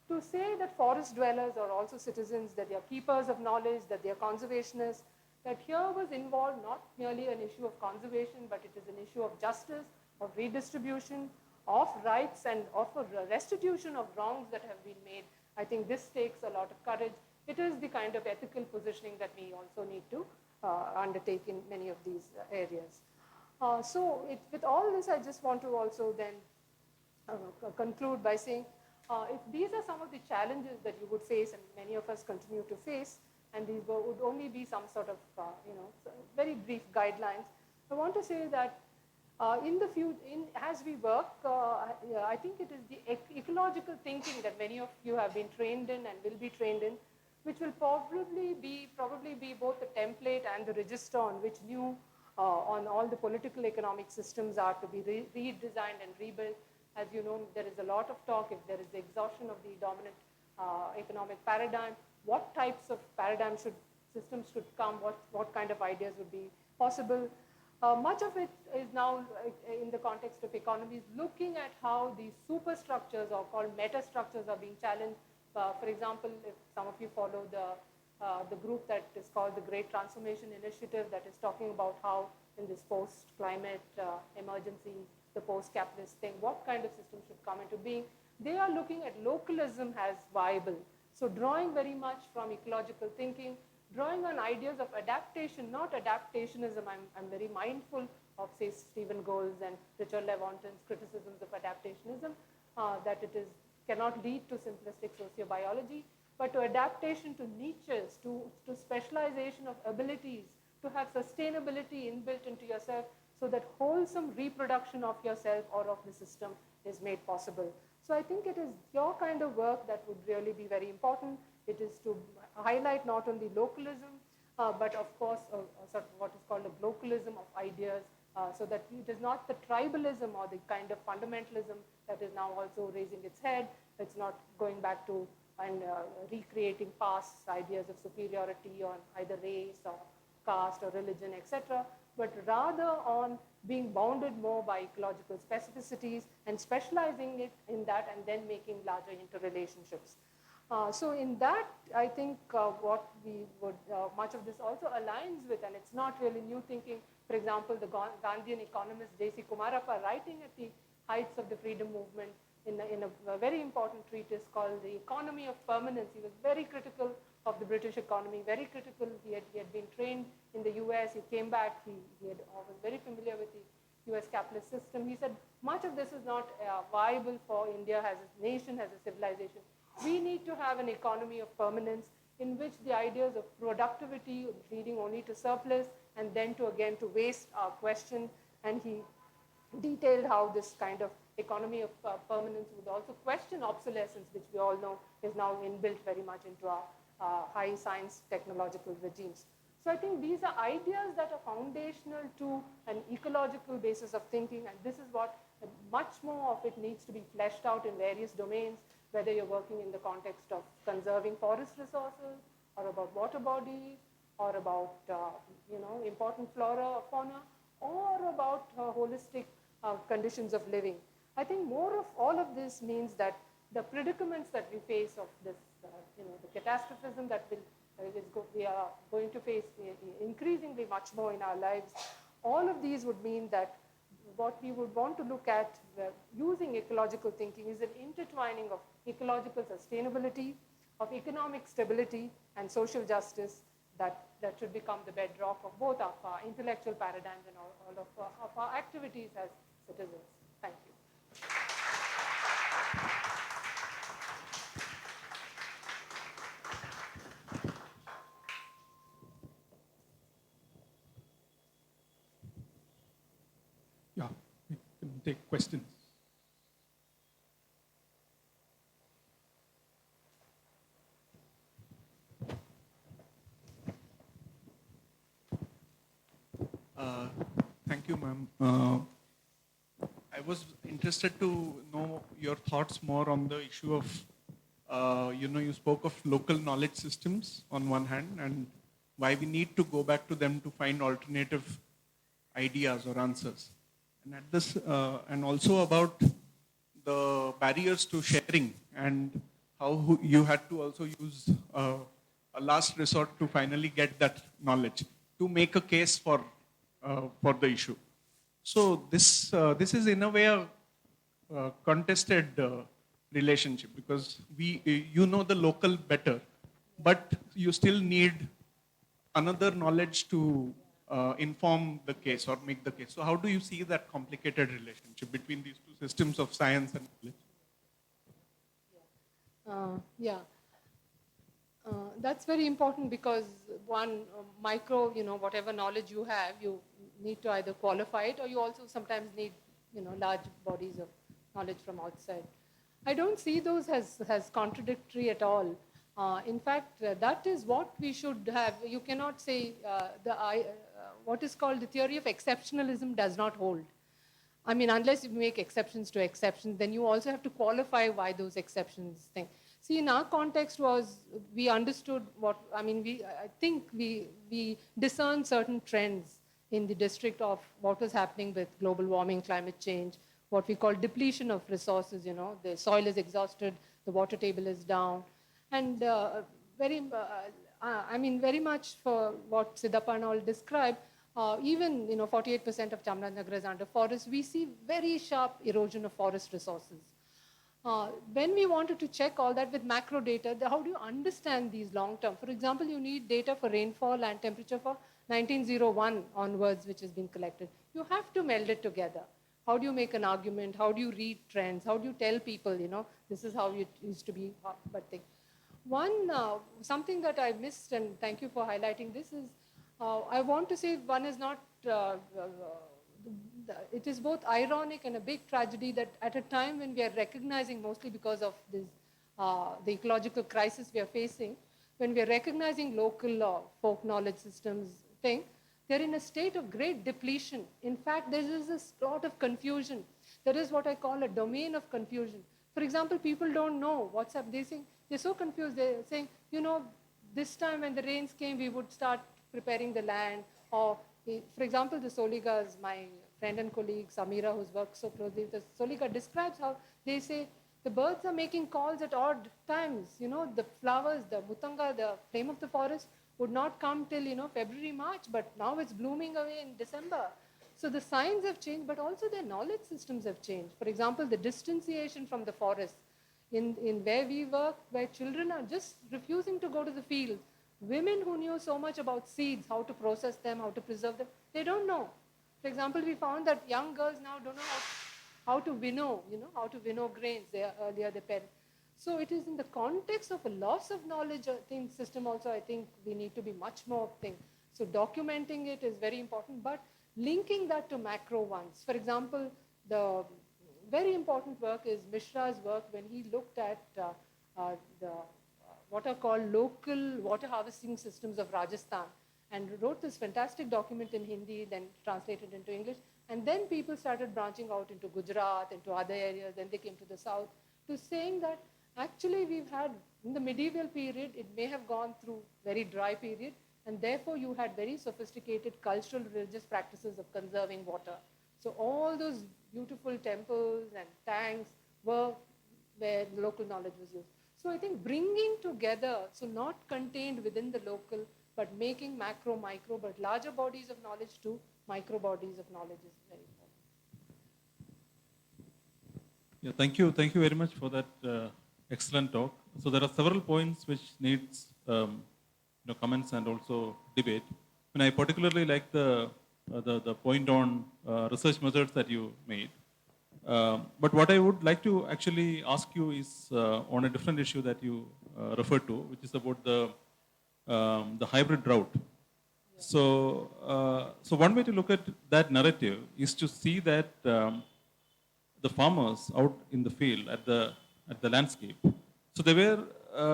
A: to say that forest dwellers are also citizens, that they are keepers of knowledge, that they are conservationists, that here was involved not merely an issue of conservation, but it is an issue of justice, of redistribution, of rights, and of a restitution of wrongs that have been made. I think this takes a lot of courage. It is the kind of ethical positioning that we also need to undertake in many of these areas. With all this, I just want to also then conclude by saying, if these are some of the challenges that you would face, and many of us continue to face, and these would only be some sort of, very brief guidelines, I want to say that as we work, I think it is the ecological thinking that many of you have been trained in and will be trained in, which will probably be both the template and the register on which new on all the political economic systems are to be redesigned and rebuilt. As you know, there is a lot of talk, if there is the exhaustion of the dominant economic paradigm, what types of systems should come, what kind of ideas would be possible. Much of it is now in the context of economies, looking at how these superstructures, or called metastructures, are being challenged. For example, if some of you follow the group that is called the Great Transformation Initiative, that is talking about how in this post-climate emergency, the post-capitalist thing, what kind of system should come into being. They are looking at localism as viable. So drawing very much from ecological thinking, drawing on ideas of adaptation, not adaptationism. I'm very mindful of, say, Stephen Gould's and Richard Lewontin's criticisms of adaptationism, that it cannot lead to simplistic sociobiology. but to adaptation to niches, to specialization of abilities, to have sustainability inbuilt into yourself so that wholesome reproduction of yourself or of the system is made possible. So I think it is your kind of work that would really be very important. It is to highlight not only localism, but of course sort of what is called a globalism of ideas, so that it is not the tribalism or the kind of fundamentalism that is now also raising its head. It's not going back to and recreating past ideas of superiority on either race or caste or religion, etc., but rather on being bounded more by ecological specificities and specializing it in that and then making larger interrelationships. So in that, I think what we would, much of this also aligns with, and it's not really new thinking. For example, the Gandhian economist J.C. Kumarappa, writing at the heights of the freedom movement in a very important treatise called The Economy of Permanence. He was very critical of the British economy, very critical. He had been trained in the US. He came back. He was very familiar with the US capitalist system. He said, much of this is not viable for India as a nation, as a civilization. We need to have an economy of permanence in which the ideas of productivity leading only to surplus and then to again to waste are questioned. And he detailed how this kind of economy of permanence would also question obsolescence, which we all know is now inbuilt very much into our high science technological regimes. So I think these are ideas that are foundational to an ecological basis of thinking, and this is what much more of it needs to be fleshed out in various domains, whether you're working in the context of conserving forest resources, or about water bodies, or about important flora or fauna, or about holistic conditions of living. I think more of all of this means that the predicaments that we face of this, the catastrophism that we are going to face increasingly much more in our lives, all of these would mean that what we would want to look at using ecological thinking is an intertwining of ecological sustainability, of economic stability, and social justice that should become the bedrock of both of our intellectual paradigms and all of our activities as citizens. Thank you.
B: Yeah, we can take questions.
C: Thank you, ma'am. I was interested to know your thoughts more on the issue of, you spoke of local knowledge systems on one hand, and why we need to go back to them to find alternative ideas or answers. And at this, and also about the barriers to sharing and how you had to also use a last resort to finally get that knowledge to make a case for the issue. So this is in a way a contested relationship, because you know the local better, but you still need another knowledge to inform the case or make the case. So how do you see that complicated relationship between these two systems of science and knowledge?
A: That's very important, because one, micro, whatever knowledge you have, you need to either qualify it, or you also sometimes need, large bodies of knowledge from outside. I don't see those as contradictory at all. In fact, that is what we should have. You cannot say what is called the theory of exceptionalism does not hold. I mean, unless you make exceptions to exceptions, then you also have to qualify why those exceptions think. See, in our context we understood I think we discerned certain trends in the district of what was happening with global warming, climate change, what we call depletion of resources, the soil is exhausted, the water table is down. And very much for what Siddhappa and all described, even 48% of Chamarajanagar is under forest, we see very sharp erosion of forest resources. When we wanted to check all that with macro data, how do you understand these long term? For example, you need data for rainfall and temperature for 1901 onwards, which has been collected. You have to meld it together. How do you make an argument? How do you read trends? How do you tell people, this is how it used to be? Something that I missed, and thank you for highlighting this, is I want to say one is not, it is both ironic and a big tragedy that at a time when we are recognizing, mostly because of this, the ecological crisis we are facing, when we are recognizing local folk knowledge systems thing, they're in a state of great depletion. In fact, there is a lot of confusion. There is what I call a domain of confusion. For example, people don't know what's up. They're so confused. They're saying, this time when the rains came, we would start preparing the land. Or, for example, the Soligas, my friend and colleague Samira, who's worked so closely with the Soliga, describes how they say the birds are making calls at odd times. The flowers, the mutanga, the flame of the forest, would not come till February, March, but now it's blooming away in December. So the signs have changed, but also their knowledge systems have changed. For example, the distanciation from the forest. In where we work, where children are just refusing to go to the field. Women who knew so much about seeds, how to process them, how to preserve them, they don't know. For example, we found that young girls now don't know how to winnow, how to winnow grains. Earlier their parents. So it is in the context of a loss of knowledge system also, I think we need to be much more thing. So documenting it is very important, but linking that to macro ones. For example, the very important work is Mishra's work when he looked at what are called local water harvesting systems of Rajasthan and wrote this fantastic document in Hindi, then translated into English. And then people started branching out into Gujarat, into other areas, then they came to the south, to saying that actually we've had, in the medieval period, it may have gone through very dry period, and therefore you had very sophisticated cultural religious practices of conserving water. So all those beautiful temples and tanks were where the local knowledge was used. So I think bringing together, so not contained within the local, but making macro, micro, but larger bodies of knowledge to micro bodies of knowledge is very important.
D: Yeah, thank you. Thank you very much for that excellent talk. So there are several points which needs comments and also debate. And I particularly like the point on research methods that you made. But what I would like to actually ask you is on a different issue that you referred to, which is about the hybrid drought. So one way to look at that narrative is to see that the farmers out in the field at the landscape. So they were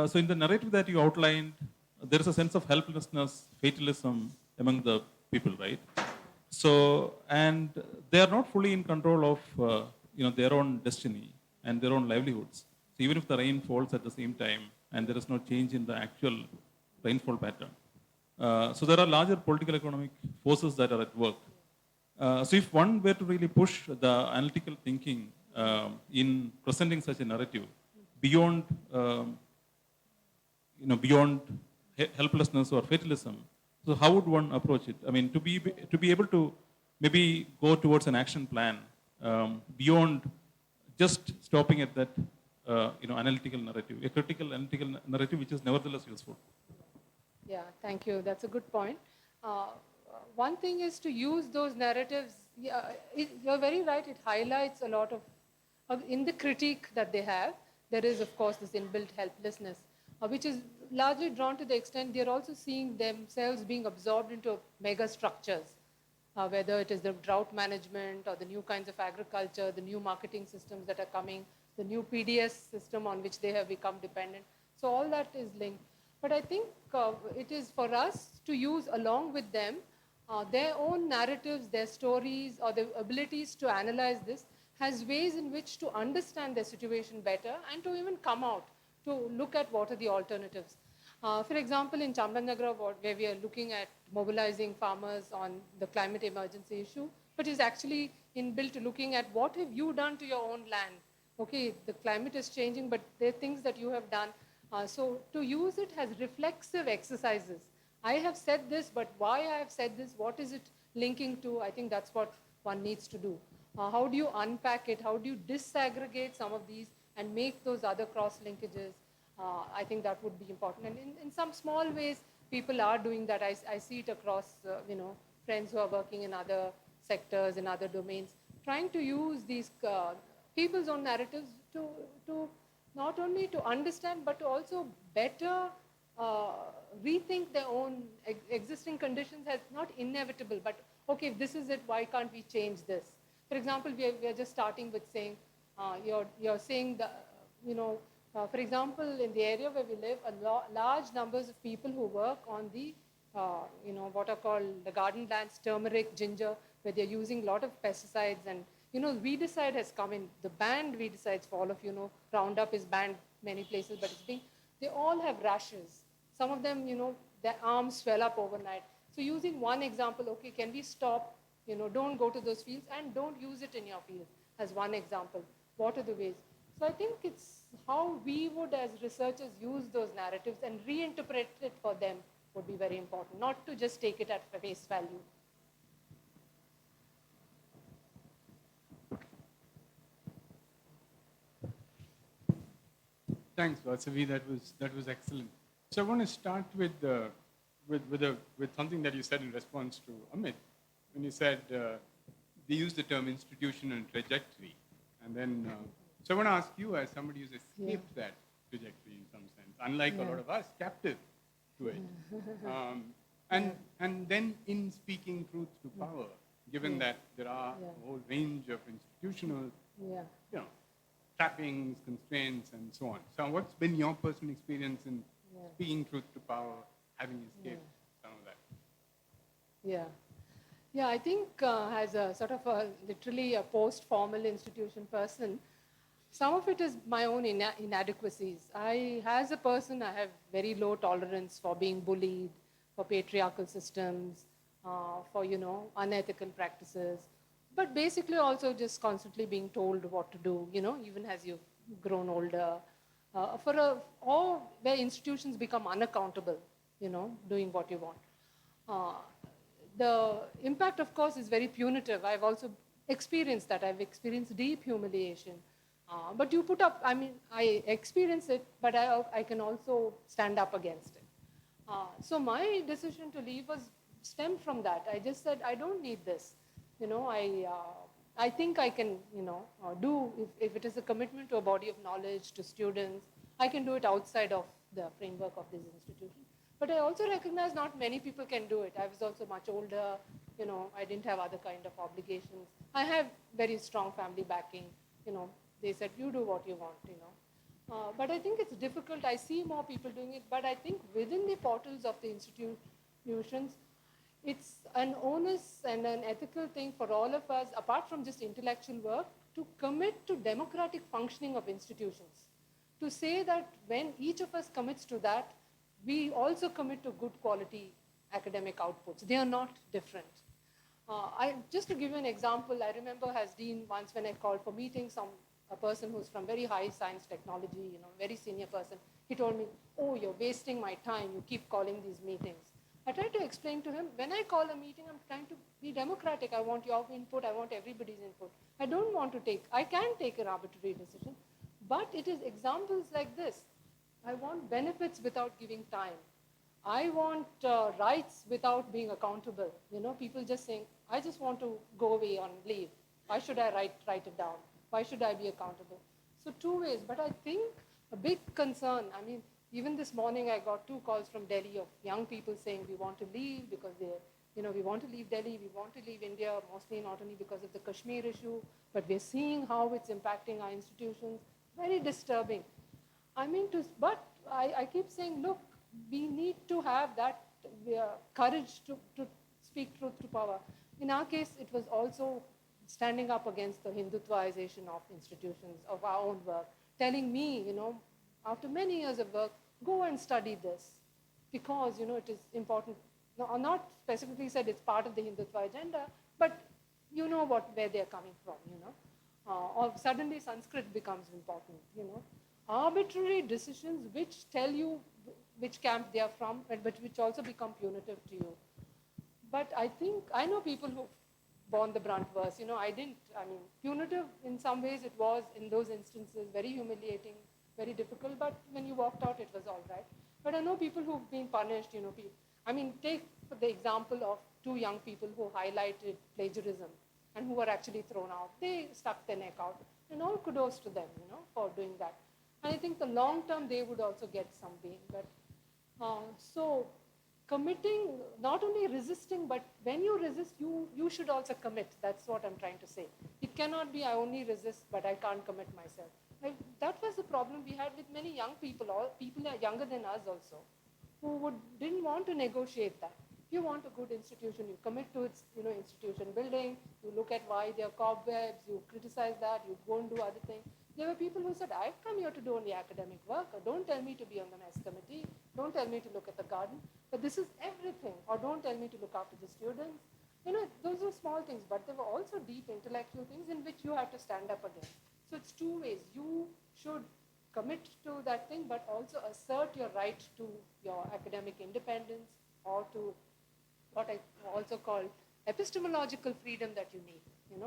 D: so in the narrative that you outlined, there is a sense of helplessness, fatalism among the people, right? So and they are not fully in control of their own destiny and their own livelihoods. So even if the rain falls at the same time and there is no change in the actual rainfall pattern. So there are larger political economic forces that are at work. So if one were to really push the analytical thinking in presenting such a narrative beyond beyond helplessness or fatalism, so how would one approach it? I mean, to be able to maybe go towards an action plan beyond just stopping at that analytical narrative, a critical analytical narrative which is nevertheless useful.
A: Yeah, thank you. That's a good point. One thing is to use those narratives. Yeah, you're very right. It highlights a lot of in the critique that they have. There is, of course, this inbuilt helplessness, which is largely drawn to the extent they're also seeing themselves being absorbed into mega structures, whether it is the drought management or the new kinds of agriculture, the new marketing systems that are coming, the new PDS system on which they have become dependent. So all that is linked. But I think it is for us to use along with them their own narratives, their stories, or their abilities to analyze this has ways in which to understand their situation better and to even come out to look at what are the alternatives. For example, in Chamranagar, where we are looking at mobilizing farmers on the climate emergency issue, but is actually inbuilt looking at what have you done to your own land. Okay, the climate is changing, but there are things that you have done. So to use it as reflexive exercises. I have said this, but why I have said this, what is it linking to? I think that's what one needs to do. How do you unpack it? How do you disaggregate some of these and make those other cross linkages? I think that would be important. And in some small ways, people are doing that. I see it across, friends who are working in other sectors, in other domains, trying to use these people's own narratives to not only to understand, but to also better rethink their own existing conditions as not inevitable, but okay, if this is it, why can't we change this? For example, we are just starting with saying, you're saying the, for example, in the area where we live, large numbers of people who work on the, what are called the garden lands, turmeric, ginger, where they're using a lot of pesticides, and, weedicide has come in, the banned weedicides for all of Roundup is banned many places, but they all have rashes. Some of them, their arms swell up overnight. So using one example, okay, can we stop, don't go to those fields and don't use it in your field, as one example. What are the ways? So I think it's how we would, as researchers, use those narratives and reinterpret it for them would be very important, not to just take it at face value.
E: Thanks, Vasavi. That was excellent. So I want to start with something that you said in response to Amit, when you said they use the term institution and trajectory, and then so I want to ask you, as somebody who's escaped that trajectory in some sense, unlike a lot of us, captive to it, and then in speaking truth to power, given that there are a whole range of institutional, trappings, constraints, and so on. So what's been your personal experience in speaking truth to power, having escaped some of that?
A: Yeah, I think as a sort of literally a post-formal institution person, some of it is my own inadequacies. As a person, I have very low tolerance for being bullied, for patriarchal systems, for, unethical practices, but basically also just constantly being told what to do, even as you've grown older, or where institutions become unaccountable, doing what you want. The impact, of course, is very punitive. I've also experienced that. I've experienced deep humiliation. But you put up, I experience it, but I can also stand up against it. So my decision to leave was stemmed from that. I just said, I don't need this. I think I can, do, if it is a commitment to a body of knowledge, to students, I can do it outside of the framework of this institution. But I also recognize not many people can do it. I was also much older, I didn't have other kind of obligations. I have very strong family backing, they said, you do what you want, But I think it's difficult. I see more people doing it, but I think within the portals of the institutions, it's an onus and an ethical thing for all of us, apart from just intellectual work, to commit to democratic functioning of institutions. To say that when each of us commits to that, we also commit to good quality academic outputs. They are not different. Just to give you an example, I remember as dean once when I called for meetings, a person who's from very high science technology, very senior person, he told me, oh, you're wasting my time. You keep calling these meetings. I tried to explain to him, when I call a meeting, I'm trying to be democratic. I want your input. I want everybody's input. I can take an arbitrary decision, but it is examples like this. I want benefits without giving time. I want rights without being accountable. People just saying, I just want to go away on leave. Why should I write it down? Why should I be accountable? So two ways, but I think a big concern, even this morning I got 2 calls from Delhi of young people saying we want to leave because we want to leave Delhi, we want to leave India, mostly not only because of the Kashmir issue, but we're seeing how it's impacting our institutions. Very disturbing. But I keep saying, look, we need to have that courage to speak truth to power. In our case, it was also standing up against the Hindutvaization of institutions, of our own work, telling me, after many years of work, go and study this because, it is important. No, not specifically said it's part of the Hindutva agenda, but where they're coming from, or suddenly Sanskrit becomes important, Arbitrary decisions which tell you which camp they are from, but which also become punitive to you. But I know people who've borne the brunt worse. Punitive in some ways it was in those instances, very humiliating, very difficult, but when you walked out, it was all right. But I know people who've been punished, take the example of 2 young people who highlighted plagiarism and who were actually thrown out. They stuck their neck out, and all kudos to them, for doing that. And I think the long term they would also get some gain. But so committing, not only resisting, but when you resist, you should also commit. That's what I'm trying to say. It cannot be I only resist, but I can't commit myself. Like, that was the problem we had with many young people, all people are younger than us also, who didn't want to negotiate that. If you want a good institution, you commit to its institution building, you look at why there are cobwebs, you criticize that, you go and do other things. There were people who said, I've come here to do only academic work, or don't tell me to be on the mess committee, don't tell me to look at the garden, but this is everything, or don't tell me to look after the students. Those are small things, but there were also deep intellectual things in which you have to stand up against. So it's two ways. You should commit to that thing, but also assert your right to your academic independence, or to what I also call epistemological freedom that you need.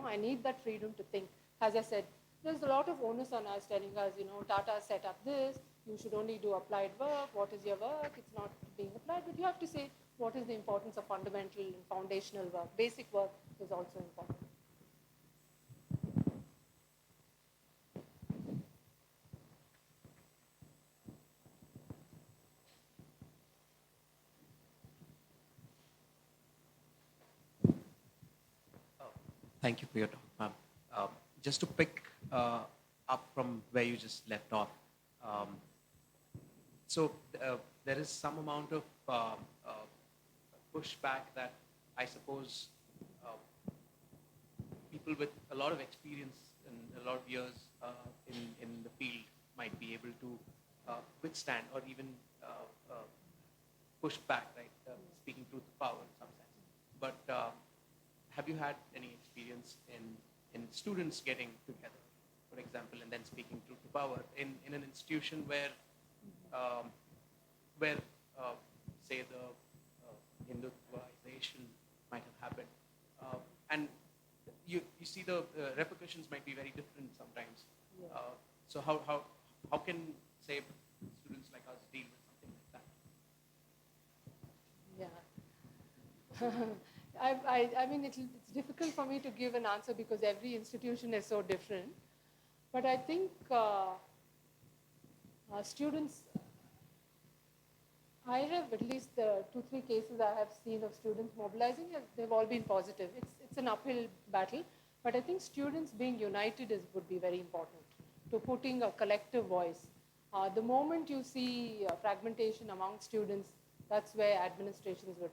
A: I need that freedom to think. As I said, there's a lot of onus on us telling us, Tata set up this, you should only do applied work, what is your work, it's not being applied, but you have to say what is the importance of fundamental and foundational work. Basic work is also important.
F: Thank you for your talk, ma'am. Just to pick up from where you just left off, so there is some amount of pushback that I suppose people with a lot of experience and a lot of years in the field might be able to withstand, or even push back, right? Speaking truth to power in some sense. But have you had any experience in students getting together, for example, and then speaking truth to power in an institution where say the Hinduization might have happened, and you see the repercussions might be very different sometimes.
A: Yeah.
F: So how can, say, students like us deal with something like that?
A: Yeah. I mean, it's difficult for me to give an answer because every institution is so different. But I think students, I have at least 2-3 cases I have seen of students mobilizing. They've all been positive. It's an uphill battle, but I think students being united would be very important to putting a collective voice. The moment you see fragmentation among students, that's where administrations would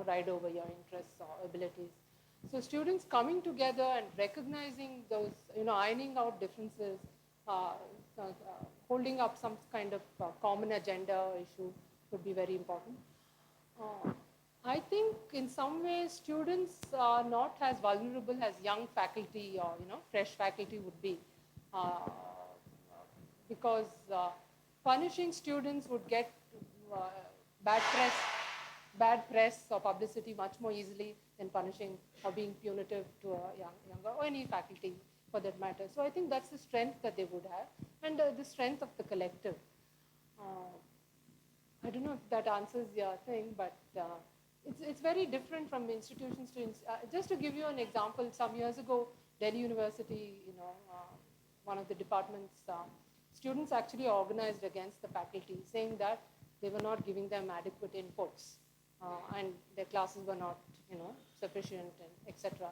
A: ride over your interests or abilities. So students coming together and recognizing those, ironing out differences, holding up some kind of common agenda or issue would be very important. I think in some ways students are not as vulnerable as young faculty or fresh faculty would be, because punishing students would get bad press or publicity much more easily than punishing or being punitive to a younger or any faculty for that matter. So I think that's the strength that they would have, and the strength of the collective. I don't know if that answers your thing, but it's very different from institutions to just to give you an example, some years ago, Delhi University, one of the departments, students actually organized against the faculty, saying that they were not giving them adequate inputs, and their classes were not, sufficient, and etc.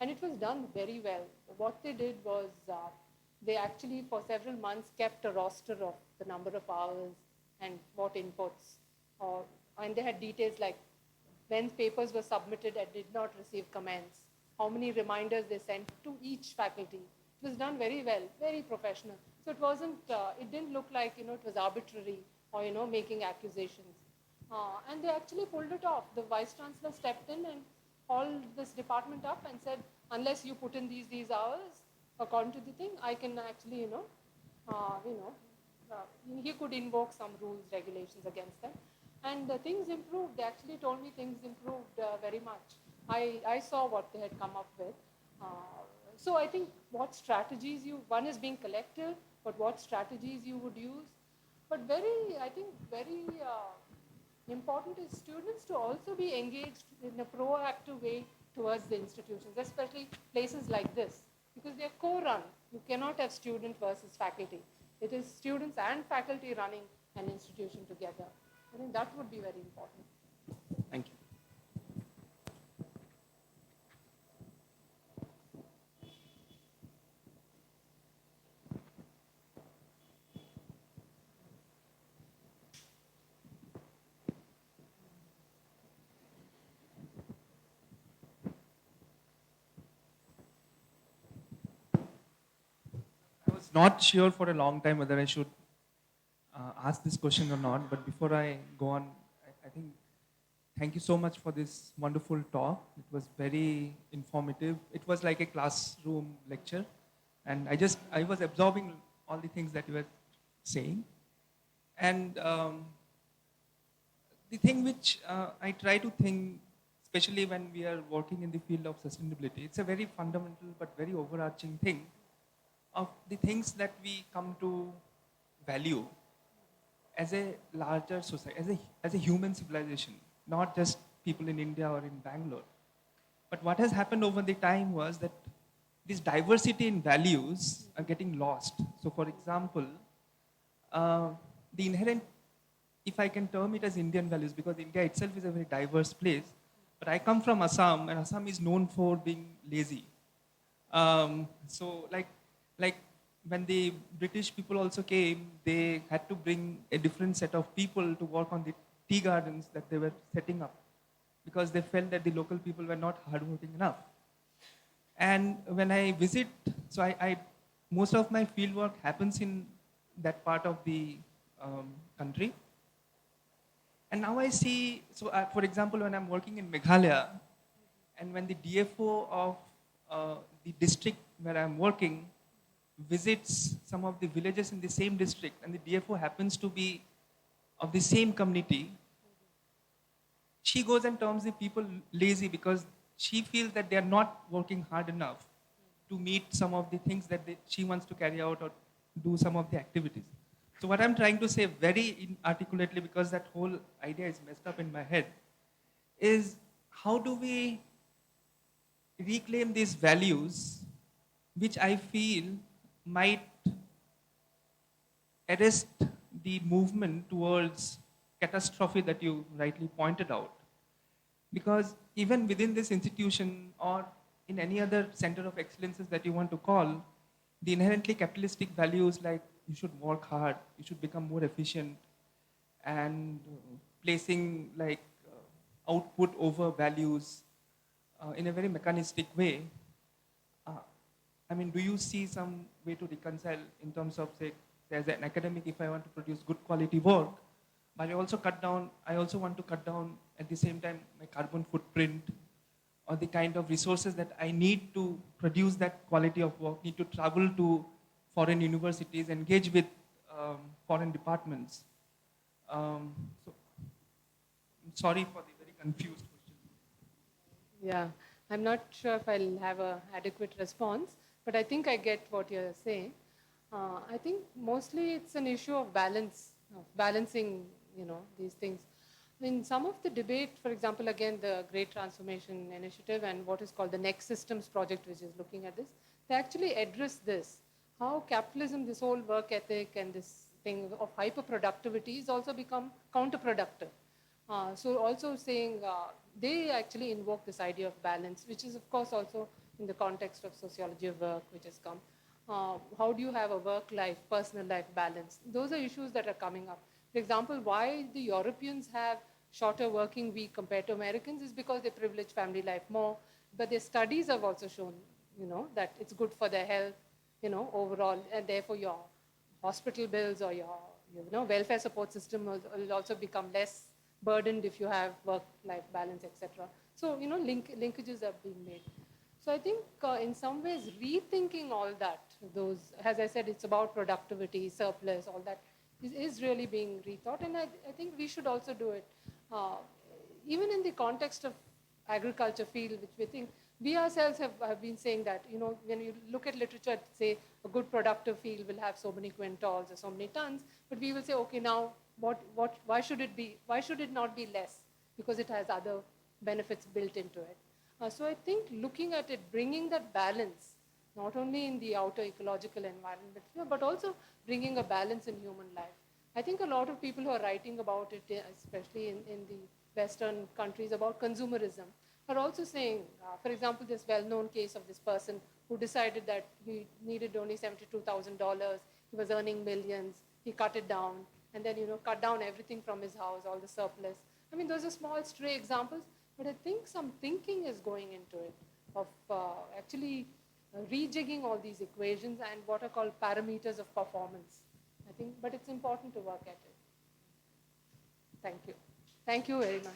A: And it was done very well. What they did was they actually, for several months, kept a roster of the number of hours and what inputs, and they had details like when papers were submitted and did not receive comments, how many reminders they sent to each faculty. It was done very well, very professional. So it wasn't, it didn't look like, it was arbitrary or, making accusations. And they actually pulled it off. The vice chancellor stepped in and hauled this department up and said, unless you put in these hours, according to the thing, I can actually, he could invoke some rules, regulations against them. And things improved. They actually told me things improved very much. I saw what they had come up with. So I think what strategies one is being collective, but what strategies you would use. But I think very important is students to also be engaged in a proactive way towards the institutions, especially places like this, because they're co-run. You cannot have student versus faculty. It is students and faculty running an institution together. I think that would be very important.
F: Thank you.
G: I was not sure for a long time whether I should ask this question or not, but before I go on, I think thank you so much for this wonderful talk. It was very informative. It was like a classroom lecture, and I was absorbing all the things that you were saying. And the thing which I try to think, especially when we are working in the field of sustainability, it's a very fundamental but very overarching thing of the things that we come to value as a larger society, as a human civilization, not just people in India or in Bangalore. But what has happened over the time was that this diversity in values are getting lost. So for example, the inherent, if I can term it as Indian values, because India itself is a very diverse place, but I come from Assam, and Assam is known for being lazy. So like when the British people also came, they had to bring a different set of people to work on the tea gardens that they were setting up, because they felt that the local people were not hardworking enough. And when I visit, so I most of my field work happens in that part of the country. And now I see, so for example, when I'm working in Meghalaya, and when the DFO of the district where I'm working visits some of the villages in the same district, and the DFO happens to be of the same community, she goes and terms the people lazy because she feels that they are not working hard enough to meet some of the things that she wants to carry out or do some of the activities. So what I'm trying to say very articulately, because that whole idea is messed up in my head, is how do we reclaim these values which I feel might arrest the movement towards catastrophe that you rightly pointed out. Because even within this institution or in any other center of excellences that you want to call, the inherently capitalistic values like you should work hard, you should become more efficient, and placing like output over values in a very mechanistic way. I mean, do you see some way to reconcile in terms of, say, as an academic, if I want to produce good quality work, but I also want to cut down at the same time my carbon footprint or the kind of resources that I need to produce that quality of work, need to travel to foreign universities, engage with foreign departments. So, I'm sorry for the very confused question.
A: Yeah, I'm not sure if I'll have an adequate response, but I think I get what you're saying. I think mostly it's an issue of balance, of balancing, these things. In some of the debate, for example, again, the Great Transformation Initiative and what is called the Next Systems Project, which is looking at this, they actually address this, how capitalism, this whole work ethic and this thing of hyper-productivity is also become counterproductive. So also saying, they actually invoke this idea of balance, which is of course also in the context of sociology of work, which has come. How do you have a work-life, personal life balance? Those are issues that are coming up. For example, why the Europeans have shorter working week compared to Americans is because they privilege family life more. But their studies have also shown, that it's good for their health, overall, and therefore your hospital bills or your, welfare support system will also become less burdened if you have work-life balance, etc. So, linkages are being made. So I think in some ways rethinking all that, those, as I said, it's about productivity, surplus, all that is really being rethought. And I think we should also do it. Even in the context of agriculture field, which we think, we ourselves have been saying that, when you look at literature, say a good productive field will have so many quintals or so many tons, but we will say, okay, now why should it not be less? Because it has other benefits built into it. So I think looking at it, bringing that balance not only in the outer ecological environment, but also bringing a balance in human life. I think a lot of people who are writing about it, especially in the Western countries, about consumerism, are also saying, for example, this well-known case of this person who decided that he needed only $72,000, he was earning millions, he cut it down, and then, cut down everything from his house, all the surplus. I mean, those are small, stray examples, but I think some thinking is going into it of actually rejigging all these equations and what are called parameters of performance. I think, but it's important to work at it. Thank you. Thank you very much.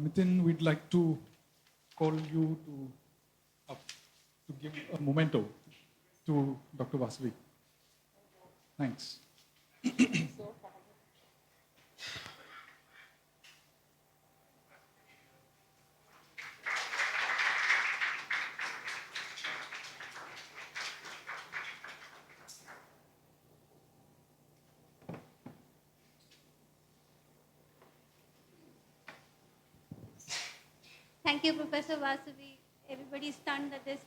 B: Nitin, we'd like to call you to give a memento to Dr. Vasavi. Thanks.
A: So,
H: Thank you, Professor Vasavi. Everybody's stunned at this